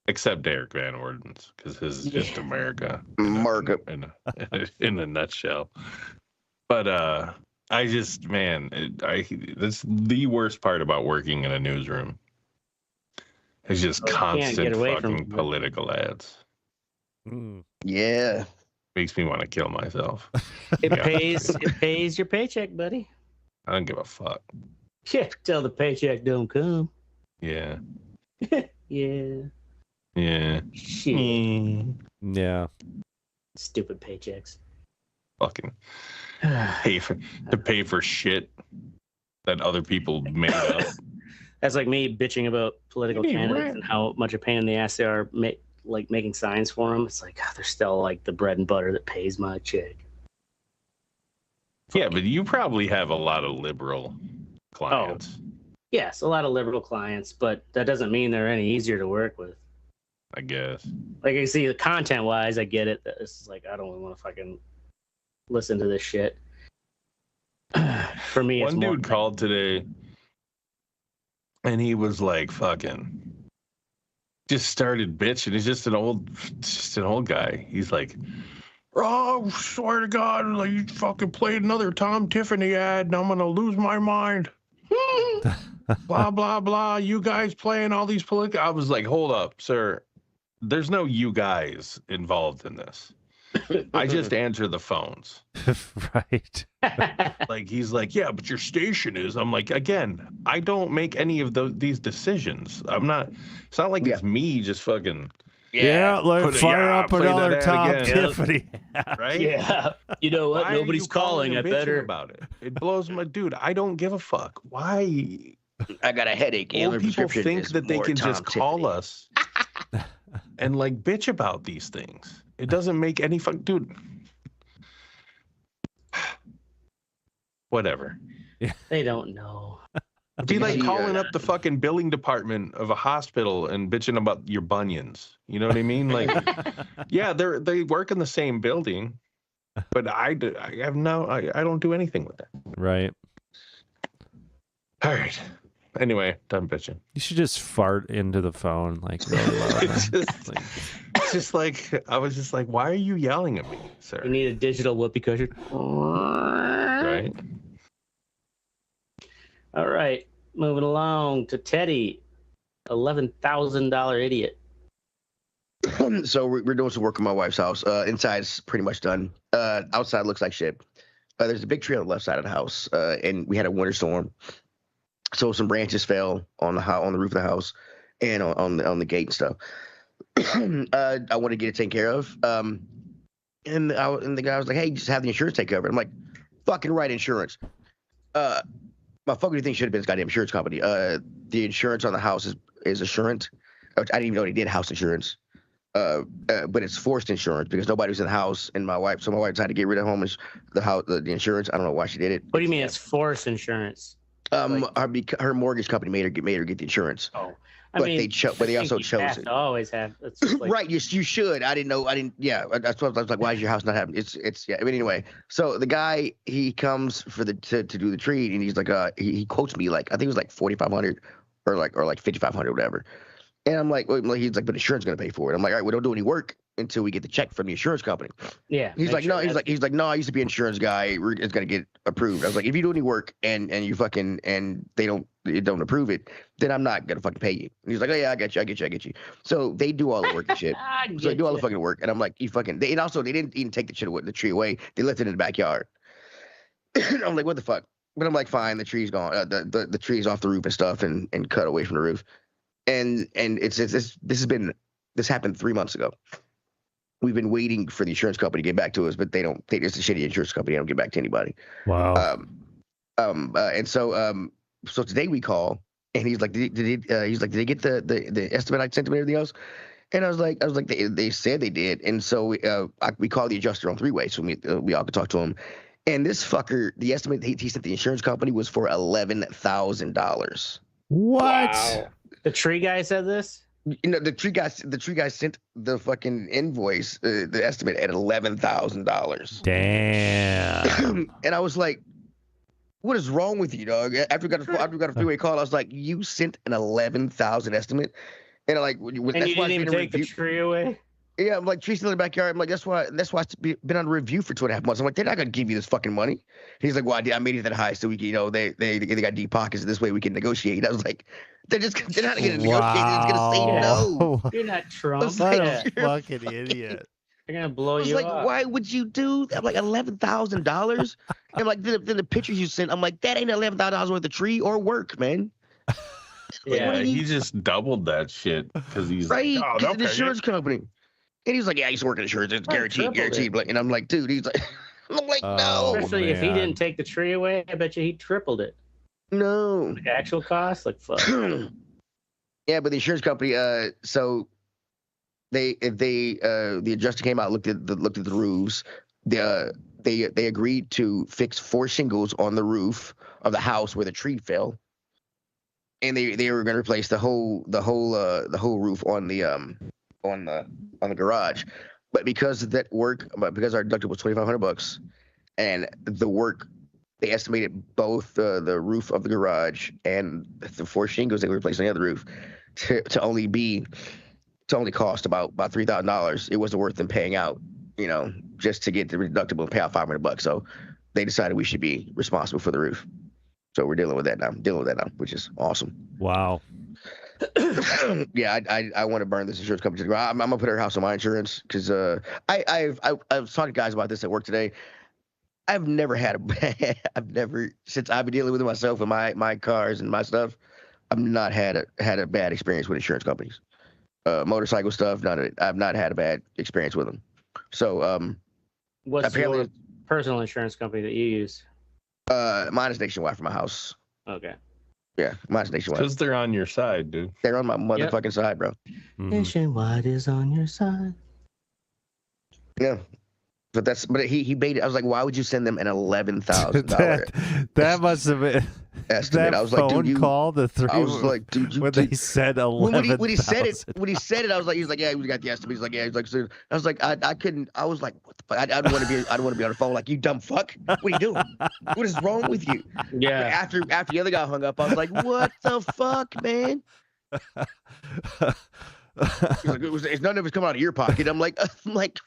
Except Derek Van Orden's, because his is just America. America. In a nutshell. But I just, that's the worst part about working in a newsroom. It's just constant fucking political ads. Yeah. Makes me want to kill myself. It pays your paycheck, buddy. I don't give a fuck. Yeah, till the paycheck don't come. Yeah. Yeah. Yeah. Shit. Yeah. Stupid paychecks. Fucking pay for shit that other people made up. That's like me bitching about political candidates and how much a pain in the ass they are, making signs for them. It's like, God, they're still like the bread and butter that pays my check. Yeah, but you probably have a lot of liberal clients. Oh, yes, a lot of liberal clients, but that doesn't mean they're any easier to work with. I guess. Like, I see, content-wise, I get it. It's like, I don't want to fucking listen to this shit. For me, one dude called today, and he was like, fucking, just started bitching. He's just an old guy. He's like, oh, swear to God, like, you fucking played another Tom Tiffany ad, and I'm gonna lose my mind. Blah blah blah. You guys playing all these political. I was like, hold up, sir. There's no you guys involved in this. I just answer the phones. Right. Like, he's like, yeah, but your station is. I'm like, again, I don't make any of these decisions. I'm not. It's not like it's me just fucking. Yeah, let's fire up another Tom Tiffany. Right? Yeah. You know what? Why Nobody's calling. I better about it. It blows my dude. I don't give a fuck. Why? I got a headache. And Old people think that they can just call us and like bitch about these things. It doesn't make any fun, dude. Whatever. They don't know. Be like calling up the fucking billing department of a hospital and bitching about your bunions. You know what I mean? Like, yeah, they work in the same building, but I don't do anything with that. Right. All right. Anyway, done bitching. You should just fart into the phone, like. It's just like I was just like, why are you yelling at me, sir? You need a digital whoopee cushion. Right. All right, moving along to Teddy, $11,000 idiot. So we're doing some work on my wife's house. Inside's pretty much done. Outside looks like shit. There's a big tree on the left side of the house, and we had a winter storm, so some branches fell on the roof of the house and on the gate and stuff. I want to get it taken care of. And the guy was like, "Hey, just have the insurance take care of it." I'm like, "Fucking right, insurance." My fucking thing should have been this goddamn insurance company. The insurance on the house is Assurant. I didn't even know they did house insurance. But it's forced insurance because nobody was in the house, and my wife decided to get rid of the insurance. I don't know why she did it. What do you mean it's forced insurance? Her mortgage company made her get the insurance. Oh, but they also chose it. Always have. It's just like, right. You should. I didn't know. Yeah. That's what I was like. Why is your house not having? It's yeah. I mean, anyway. So the guy, he comes to do the tree, and he's like, he quotes me like, I think it was like $4,500 or like $5,500, whatever. And I'm like, well, he's like, but insurance is gonna pay for it. I'm like, all right, we don't do any work until we get the check from the insurance company. Yeah. He's like, no. He's like, no. I used to be an insurance guy. It's gonna get approved. I was like, if you do any work and you fucking and they don't approve it, then I'm not gonna fucking pay you. And he's like, oh yeah, I get you. So they do all the work and shit. So they do all the fucking work, and I'm like, you fucking. They didn't even take the tree away. They left it in the backyard. I'm like, what the fuck? But I'm like, fine. The tree's gone. The tree's off the roof and stuff, and cut away from the roof. And this happened 3 months ago. We've been waiting for the insurance company to get back to us, but it's a shitty insurance company. They don't get back to anybody. Wow. And so today we call, and he's like, did they get the estimate I sent them and everything else? And I was like, they said they did. And so we called the adjuster on three-way, so we all could talk to him. And this fucker, the estimate he sent the insurance company was for $11,000. What? Wow. The tree guy said this? You know, the tree guy sent the fucking invoice, the estimate at $11,000. Damn. And I was like, what is wrong with you, dog? After we got a three-way call, I was like, you sent an $11,000 estimate, and I'm like, and you didn't even take the tree away. Yeah, I'm like, tree's still in the backyard. I'm like, that's why it's been on review for 2.5 months. I'm like, they're not gonna give you this fucking money. He's like, well, I made it that high, so we can, they got deep pockets. This way we can negotiate. I was like, they're not gonna negotiate. They're gonna say no. You're not Trump. What a fucking idiot. They're gonna blow you up. I was like, why would you do that? I'm like, $11,000. And like then the pictures you sent, I'm like, that ain't $11,000 worth of tree or work, man. Yeah, he just doubled that shit because he's right. Like, oh, the insurance company. And he's like, yeah, I used to work in insurance. It's guaranteed. And I'm like, dude, he's like, I'm like, no. Especially if he didn't take the tree away, I bet you he tripled it. No. The actual cost, like fuck. Yeah, but the insurance company, so the adjuster came out, looked at the roofs. They agreed to fix 4 shingles on the roof of the house where the tree fell, and they were going to replace the whole roof on the garage. But because of that work, because our deductible was $2,500, and the work, they estimated both the roof of the garage and the 4 shingles they were replacing on the other roof to only cost about $3,000. It wasn't worth them paying out, just to get the deductible and pay out $500. So they decided we should be responsible for the roof. So we're dealing with that now, which is awesome. Wow. Yeah, I want to burn this insurance company to the ground. I'm gonna put her house on my insurance because I was talking to guys about this at work today. Since I've been dealing with it myself with my cars and my stuff, I've not had a bad experience with insurance companies. Motorcycle stuff, none of it. I've not had a bad experience with them. So what's your personal insurance company that you use? Mine is Nationwide for my house. Okay. Yeah, mine's nationwide. Because they're on your side, dude. They're on my motherfucking side, bro. Nationwide is on your side. Yeah. But he baited. I was like, why would you send them an $11,000 that must have been estimate? that I was like, phone dude, call. I was like, dude, when they said 11,000. When he said it, I was like, he was like, yeah, we got the estimate. He's like, yeah, he's like, so I was like, I couldn't. I was like, what the fuck? I don't want to be on the phone like, you dumb fuck. What are you doing? What is wrong with you? Yeah. After the other guy hung up, I was like, what the fuck, man? He's like, it's none of it's coming out of your pocket. I'm like,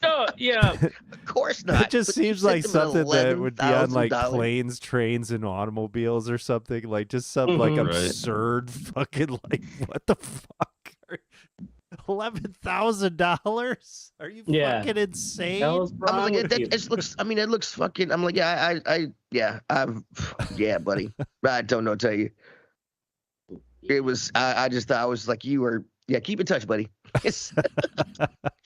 Oh yeah. Of course not. It just But seems you like sent them something that would be on like $11,000. planes, trains, and automobiles or something. Like just some like Right. absurd fucking like what the fuck? $11,000? Are you fucking insane? I I was like, it looks. I mean, it looks fucking. I'm like, yeah, yeah, buddy. I don't know what to tell you. It was. I just thought I was like, you were. Yeah, keep in touch, buddy.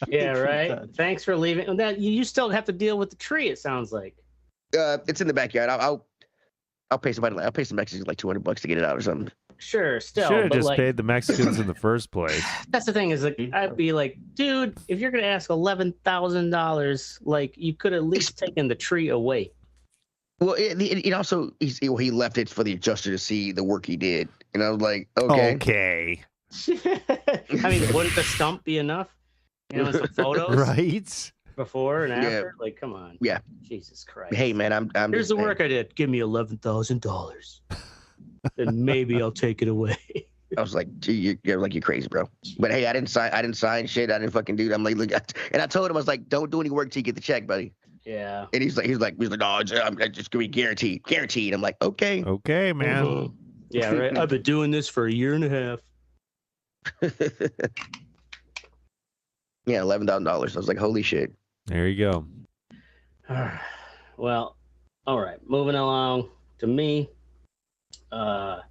Yeah, right. Thanks for leaving. That you still have to deal with the tree. It sounds like. It's in the backyard. I'll pay somebody. I'll pay some Mexicans like $200 to get it out or something. Sure, still. Should have but just like, paid the Mexicans in the first place. that's the thing is like I'd be like, dude, if you're gonna ask $11,000, like you could at least taken the tree away. Well, it also he left it for the adjuster to see the work he did, and I was like, okay. Okay. I mean, wouldn't the stump be enough? You know, some photos Right? before and Yeah. after. Like, come on. Yeah. Jesus Christ. Hey, man, I'm Here's just the saying. work I did. Give me $11,000, then maybe I'll take it away. I was like, gee, you're crazy, bro. But hey, I didn't sign shit. I didn't fucking do it. I'm like, look, and I told him, I was like, don't do any work till you get the check, buddy. Yeah. And he's like, no, I'm just gonna be guaranteed. I'm like, okay. Okay, man. Mhm. Yeah, right. I've been doing this for a year and a half. Yeah, $11,000. I was like, holy shit. There you go. Well, all right. Moving along to me. My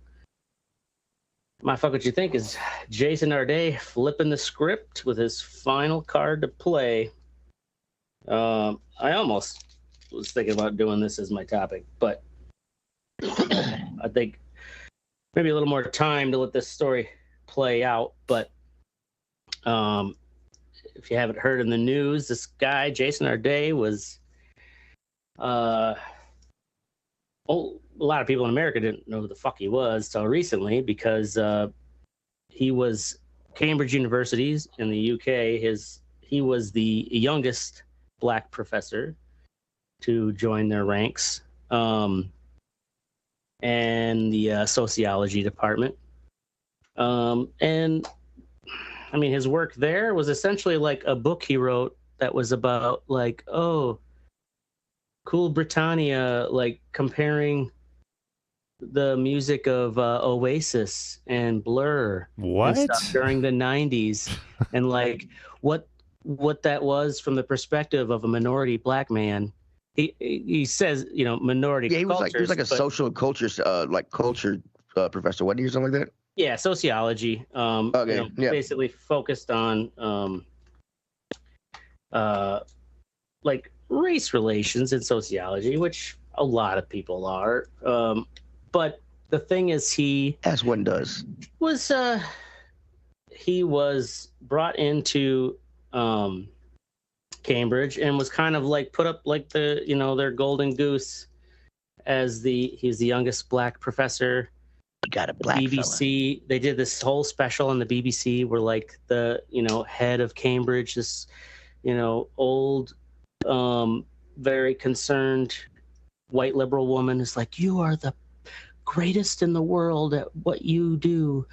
fuck what you think is Jason Arday flipping the script with his final card to play. I almost was thinking about doing this as my topic, but I think maybe a little more time to let this story play out. But if you haven't heard in the news, this guy Jason Arday was a lot of people in America didn't know who the fuck he was till recently, because he was Cambridge University's in the UK. He was the youngest black professor to join their ranks, and the sociology department. And I mean, his work there was essentially like a book he wrote that was about like, oh, Cool Britannia, like comparing the music of Oasis and Blur What? and stuff during the 90s, and like what that was from the perspective of a minority black man. He says, you know, minority Yeah, he was cultures, like a but, social culture professor, wasn't he, or something like that? yeah, sociology. Okay, you know, yeah. basically focused on like race relations in sociology, which a lot of people are. But the thing is, As one does. he was brought into Cambridge and was kind of like put up like the, you know, their golden goose as he's the youngest black professor. You got a black BBC, they did this whole special on the BBC where like the, you know, head of Cambridge, this, you know, old, very concerned white liberal woman is like, you are the greatest in the world at what you do.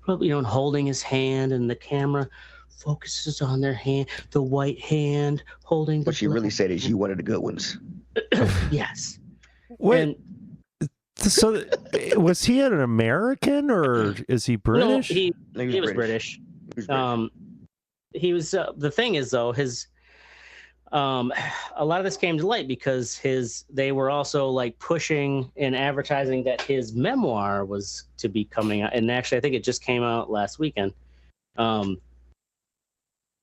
You know, and holding his hand, and the camera focuses on their hand, the white hand holding the What she really said is, you one of the good ones. Yes. Wait, so was he an American or is he British? No, he was British. He was the thing is though, his a lot of this came to light because they were also like pushing and advertising that his memoir was to be coming out, and actually I think it just came out last weekend.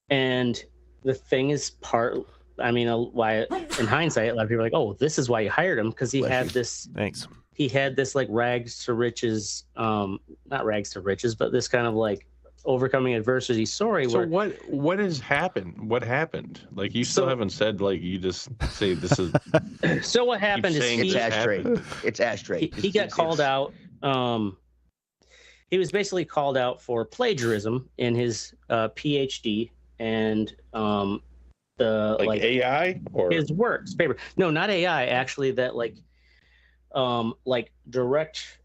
And the thing is why in hindsight a lot of people are like, oh, this is why you hired him, because he had this Thanks. he had this like rags to riches, not rags to riches, but this kind of like overcoming adversity story. So where, what has happened? What happened? Like you still haven't said. Like you just say this is. So what happened is it's ashtray. It's ashtray. He got called out. He was basically called out for plagiarism in his PhD and the like AI or his works paper. No, not AI. Actually, that like direct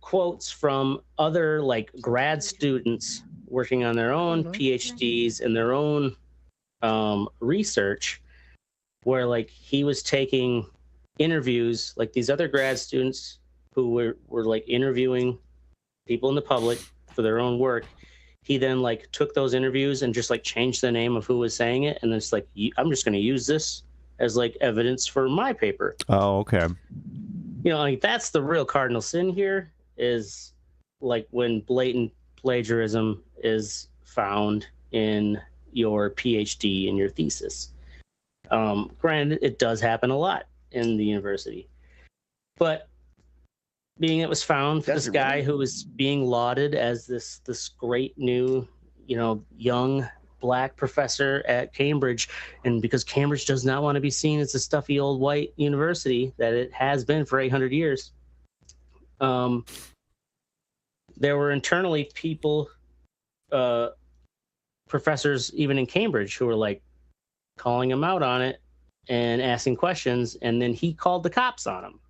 quotes from other like grad students working on their own PhDs and their own research, where like he was taking interviews, like these other grad students who were like interviewing people in the public for their own work. He then like took those interviews and just like changed the name of who was saying it, and it's like I'm just going to use this as like evidence for my paper. Oh, okay. You know, like that's the real cardinal sin here, is like when blatant plagiarism is found in your PhD and your thesis. Granted, it does happen a lot in the university, but being it was found for this guy who was being lauded as this great new, you know, young black professor at Cambridge, and because Cambridge does not want to be seen as a stuffy old white university that it has been for 800 years, there were internally people, professors even in Cambridge, who were like calling him out on it and asking questions, and then he called the cops on him.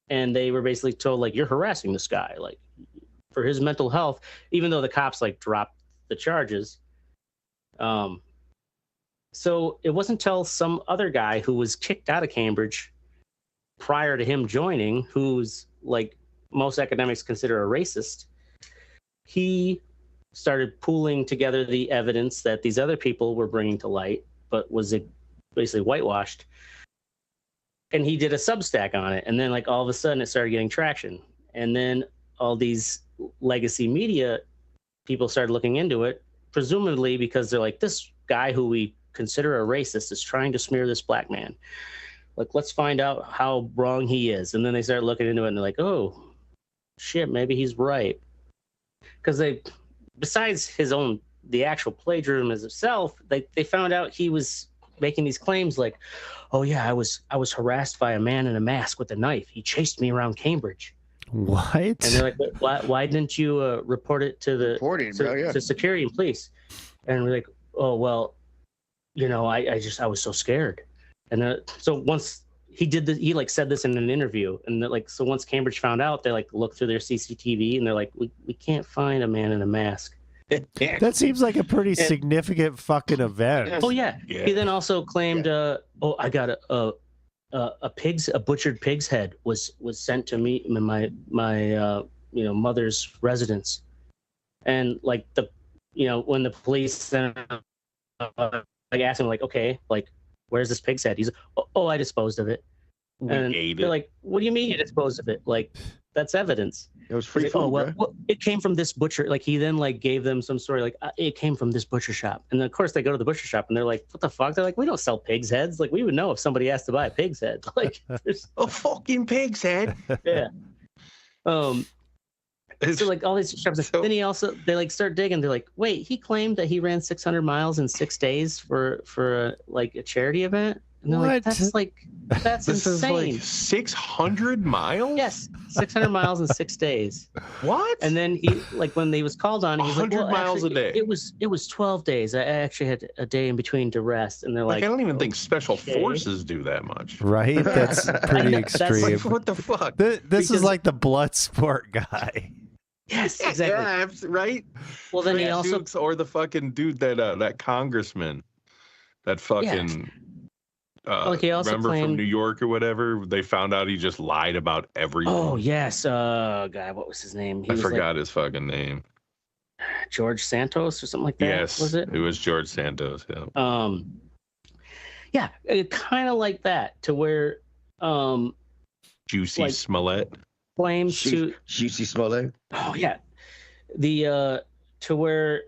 And they were basically told, like, you're harassing this guy, like, for his mental health, even though the cops, like, dropped the charges. So it wasn't until some other guy who was kicked out of Cambridge prior to him joining, who's, like, most academics consider a racist, he started pooling together the evidence that these other people were bringing to light, but was basically whitewashed. And he did a Substack on it. And then like all of a sudden it started getting traction. And then all these legacy media people started looking into it, presumably because they're like, this guy who we consider a racist is trying to smear this black man. Like, let's find out how wrong he is. And then they start looking into it and they're like, oh, shit, maybe he's right. Because besides the actual plagiarism as itself, they found out he was making these claims like, oh yeah, I was harassed by a man in a mask with a knife. He chased me around Cambridge. What? And they're like, why didn't you report it to to security and police? And we're like, oh well, you know, I was so scared. And so once he like said this in an interview, and like, so once Cambridge found out, they like looked through their CCTV and they're like, we can't find a man in a mask. That seems like a pretty significant fucking event. Oh yeah. He then also claimed, I got a butchered pig's head was sent to me in my mother's residence, and like when the police then like asked him like, okay, like where's this pig's head? He's like, oh, I disposed of it. And they're like, what do you mean you disposed of it? Like, that's evidence. It was free food. Oh well, it came from this butcher. Like he then like gave them some story like it came from this butcher shop. And then of course they go to the butcher shop and they're like, what the fuck? They're like, we don't sell pigs' heads. Like we would know if somebody asked to buy a pig's head. Like there's a fucking pig's head. Yeah. So like all these shops. Then they like start digging. They're like, wait, he claimed that he ran 600 miles in 6 days for a charity event. And they're like, that's this insane. Is like 600 miles? Yes, 600 miles in 6 days. What? And then he, like, when he was called on, he's like, 100 miles a day. It was 12 days. I actually had a day in between to rest. And they're like, I don't even think special forces do that much. Right? That's pretty extreme. Like, what the fuck? This is like the blood sport guy. Yes, exactly. Yeah, right? Well, then he also... Or the fucking dude that congressman, that fucking... Yeah. Like he also remember claimed... from New York or whatever, they found out he just lied about everything. Oh, yes. God, what was his name? I forgot his fucking name. George Santos or something like that? Yes, was it? It was George Santos, yeah. Yeah, kind of like that, to where... Juicy like, Smollett. Claims to... Juicy Smollett? Oh, yeah. To where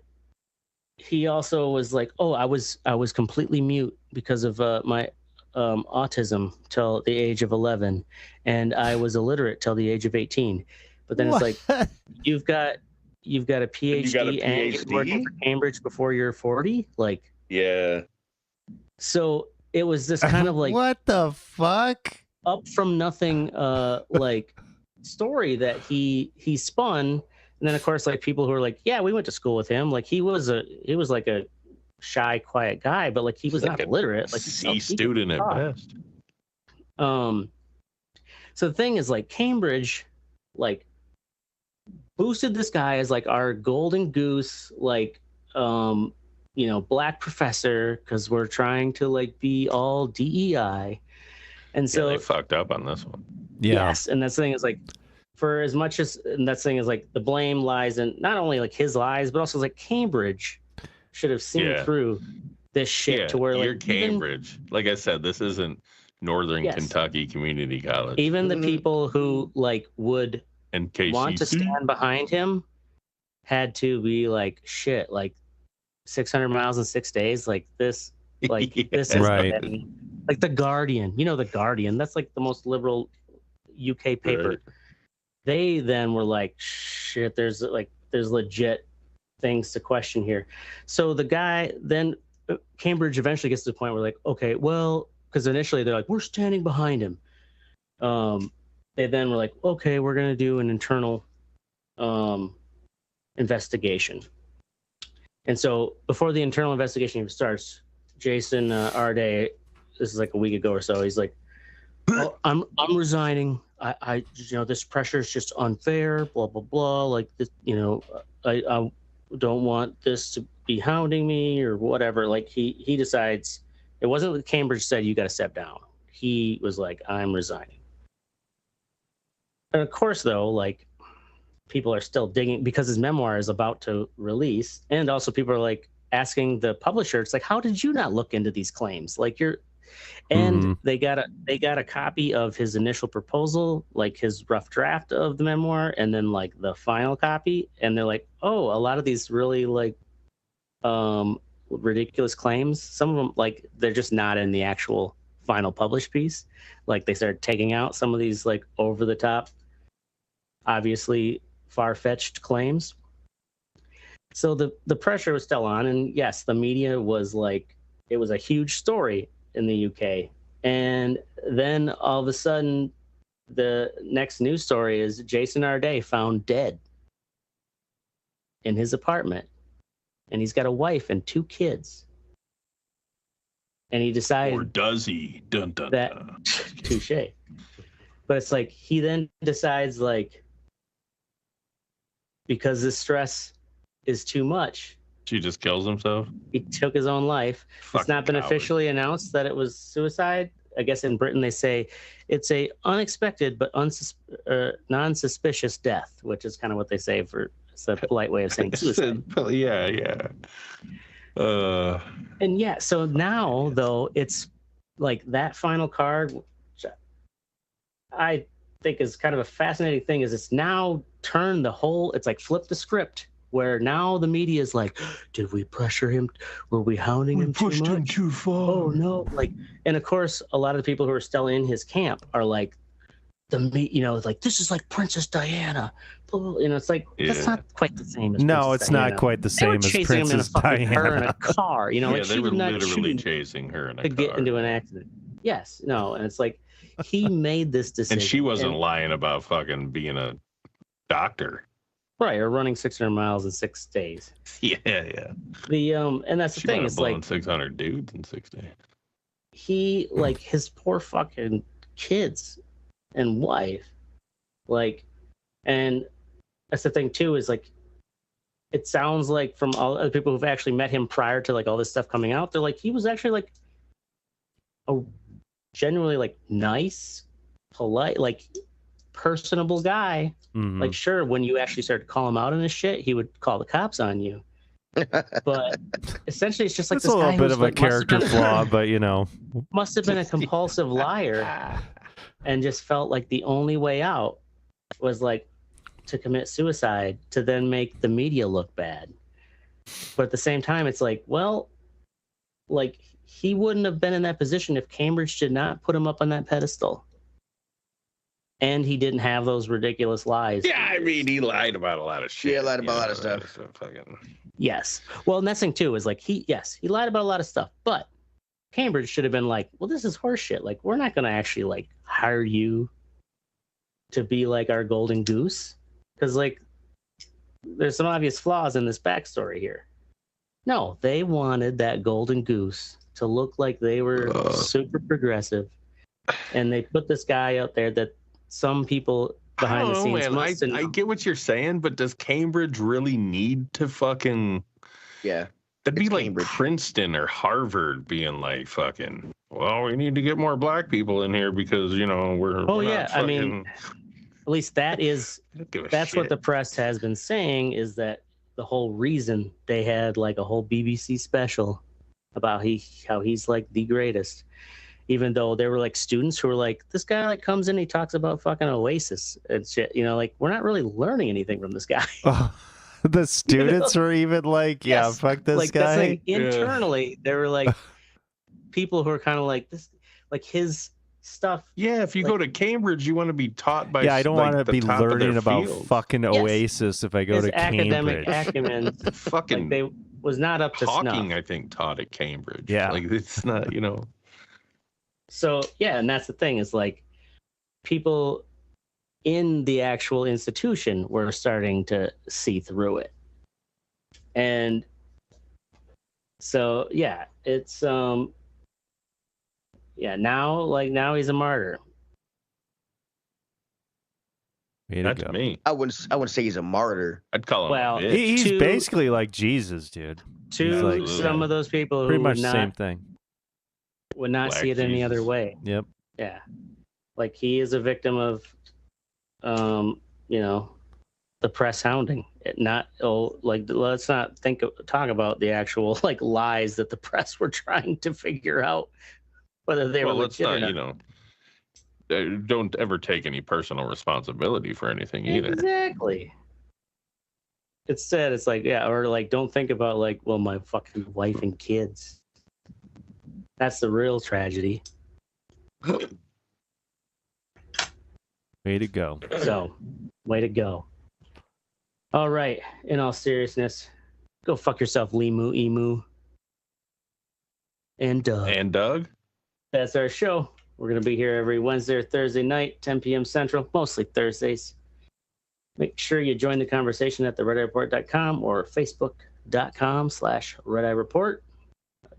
he also was like, oh, I was completely mute because of my autism till the age of 11, and I was illiterate till the age of 18. But then What? it's like, you've got a PhD, You got a and you're PhD? working for Cambridge before you're 40. Like, Yeah. so it was this kind of like what the fuck? up from nothing like story that he spun. And then of course, like, people who are like, yeah, we went to school with him. Like, he was like a shy, quiet guy, but like, he was Like not illiterate. Like, C student at best. So the thing is, like, Cambridge, like, boosted this guy as like our golden goose, like, black professor, because we're trying to like be all DEI. And so they fucked up on this one. Yeah. yes, and that's the thing is, like, for as much as, and that's the thing is, like, the blame lies in not only like his lies, but also like Cambridge should have seen through this shit to where, like, you're Cambridge. Like I said, this isn't Northern Kentucky Community College. Even the people who like would and KCC. want to stand behind him had to be like, shit, like 600 miles in 6 days, like this, like this is right. Like the Guardian, the Guardian, that's like the most liberal UK paper. Right. They then were like, shit, there's legit things to question here. So the guy then, Cambridge eventually gets to the point where, like, okay, well, because initially they're like, we're standing behind him. They then were like, okay, we're going to do an internal investigation. And so before the internal investigation even starts, Jason Arday, this is like a week ago or so, he's like, oh, I'm resigning. I this pressure is just unfair, blah, blah, blah. Like, this, I don't want this to be hounding me or whatever. Like, he decides, it wasn't what Cambridge said, you got to step down. He was like, I'm resigning. And of course, though, like, people are still digging because his memoir is about to release. And also people are like asking the publisher, it's like, how did you not look into these claims? Like, they got a copy of his initial proposal, like his rough draft of the memoir, and then like the final copy. And they're like, oh, a lot of these really like ridiculous claims, some of them, like, they're just not in the actual final published piece. Like, they started taking out some of these like over the top, obviously far-fetched claims. So the pressure was still on, and yes, the media was like, it was a huge story in the UK. And then all of a sudden, the next news story is Jason Arday found dead in his apartment, and he's got a wife and 2 kids. And he decided, or does he? Dun, dun, that dun. touche. But it's like, he then decides, like, because the stress is too much, She just kills himself. he took his own life. It's not been officially announced that it was suicide. I guess in Britain they say it's a unexpected but non-suspicious death, which is kind of what they say for, it's a polite way of saying suicide. Yeah. And yeah, so now though, it's like that final card, which I think is kind of a fascinating thing, is it's now turned the whole, it's like flipped the script, where now the media is like, did we pressure him? Were we hounding him too much? Pushed him too far. Oh no. Like, and of course, a lot of the people who are still in his camp are like, like, this is like Princess Diana. It's like, that's not quite the same as No, Princess it's Diana. not quite the They were same as chasing him in a Princess fucking her in Diana. a car, Yeah, like, they she were was not literally shooting chasing her in a to car. get into an accident. Yes, no, and it's like, he made this decision. And she wasn't lying about fucking being a doctor. Right, or running 600 miles in 6 days. Yeah. The and that's the She thing. might have It's blown like, 600 dudes in 6 days. he, like, his poor fucking kids and wife, like, and that's the thing too, is like, it sounds like from all other people who've actually met him prior to like all this stuff coming out, they're like, he was actually like a genuinely like nice, polite, like personable guy. Mhm. Like, sure, when you actually started to call him out on his shit, he would call the cops on you. But essentially, it's just like It's this a little guy bit who's, of a like, character flaw, but must have been a compulsive liar, and just felt like the only way out was like to commit suicide, to then make the media look bad. But at the same time, it's like, well, like, he wouldn't have been in that position if Cambridge did not put him up on that pedestal. And he didn't have those ridiculous lies. Yeah, I mean, he lied about a lot of shit. Yeah, lied about a lot of stuff. So fucking... Yes. Well, and that's the thing too, is like he lied about a lot of stuff, but Cambridge should have been like, well, this is horseshit. Like, we're not gonna actually like hire you to be like our golden goose. Because like there's some obvious flaws in this backstory here. No, they wanted that golden goose to look like they were super progressive. And they put this guy out there that some people behind the scenes must I get what you're saying, but does Cambridge really need to fucking... Yeah. That'd be It's like Cambridge. Princeton or Harvard being like, fucking, well, we need to get more black people in here because, you know, we're Oh, we're yeah. not I mean, fucking- at least that is... I don't give a That's shit. what the press has been saying, is that the whole reason they had like a whole BBC special about how he's like the greatest, even though there were like students who were like, this guy like comes in, he talks about fucking Oasis and shit, you know, like we're not really learning anything from this guy. Oh, the students were even like, yeah, Yes. fuck this Like guy. that's like internally there were like people who are kind of like this, like his stuff. Yeah, if you like- go to Cambridge, you want to be taught by Yeah, I don't like, want to the be top of their learning about field. fucking Yes. Oasis if I go His to academic Cambridge. acumen Fucking like they was not up to Hawking, snuff. I think, taught at Cambridge. Yeah. Like, it's not, you know. So yeah, and that's the thing, is like people in the actual institution were starting to see through it. And so yeah, it's yeah, now he's a martyr. Way to That's go. me. I wouldn't say he's a martyr. I'd call him Well, a bitch. He's To- basically like Jesus, dude. To He's like- some of those people who Pretty much would the same not thing. Black see it any other Jesus. way. Yep. Yeah. Like he is a victim of you know, the press hounding. Let's not talk about the actual like lies that the press were trying to figure out whether they were let's legit or not, not. you know, don't ever take any personal responsibility for anything either. Exactly. Instead, it's like, yeah, or like, don't think about like, well, my fucking wife and kids. That's the real tragedy. Way to go. So, way to go. All right. In all seriousness, go fuck yourself, Limu, Emu, and Doug. And Doug? That's our show. We're going to be here every Wednesday or Thursday night, 10 p.m. Central, mostly Thursdays. Make sure you join the conversation at theredeyereport.com or facebook.com/redeyereport.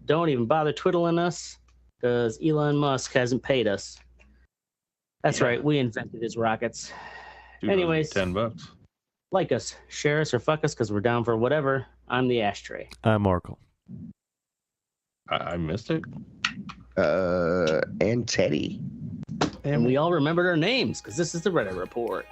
Don't even bother twiddling us because Elon Musk hasn't paid us. That's Yeah. right. We invented his rockets. Dude, Anyways. $10. Like us, share us, or fuck us because we're down for whatever. I'm the ashtray. I'm Oracle. I missed it. And Teddy. And we all remembered our names because this is the Reddit Report.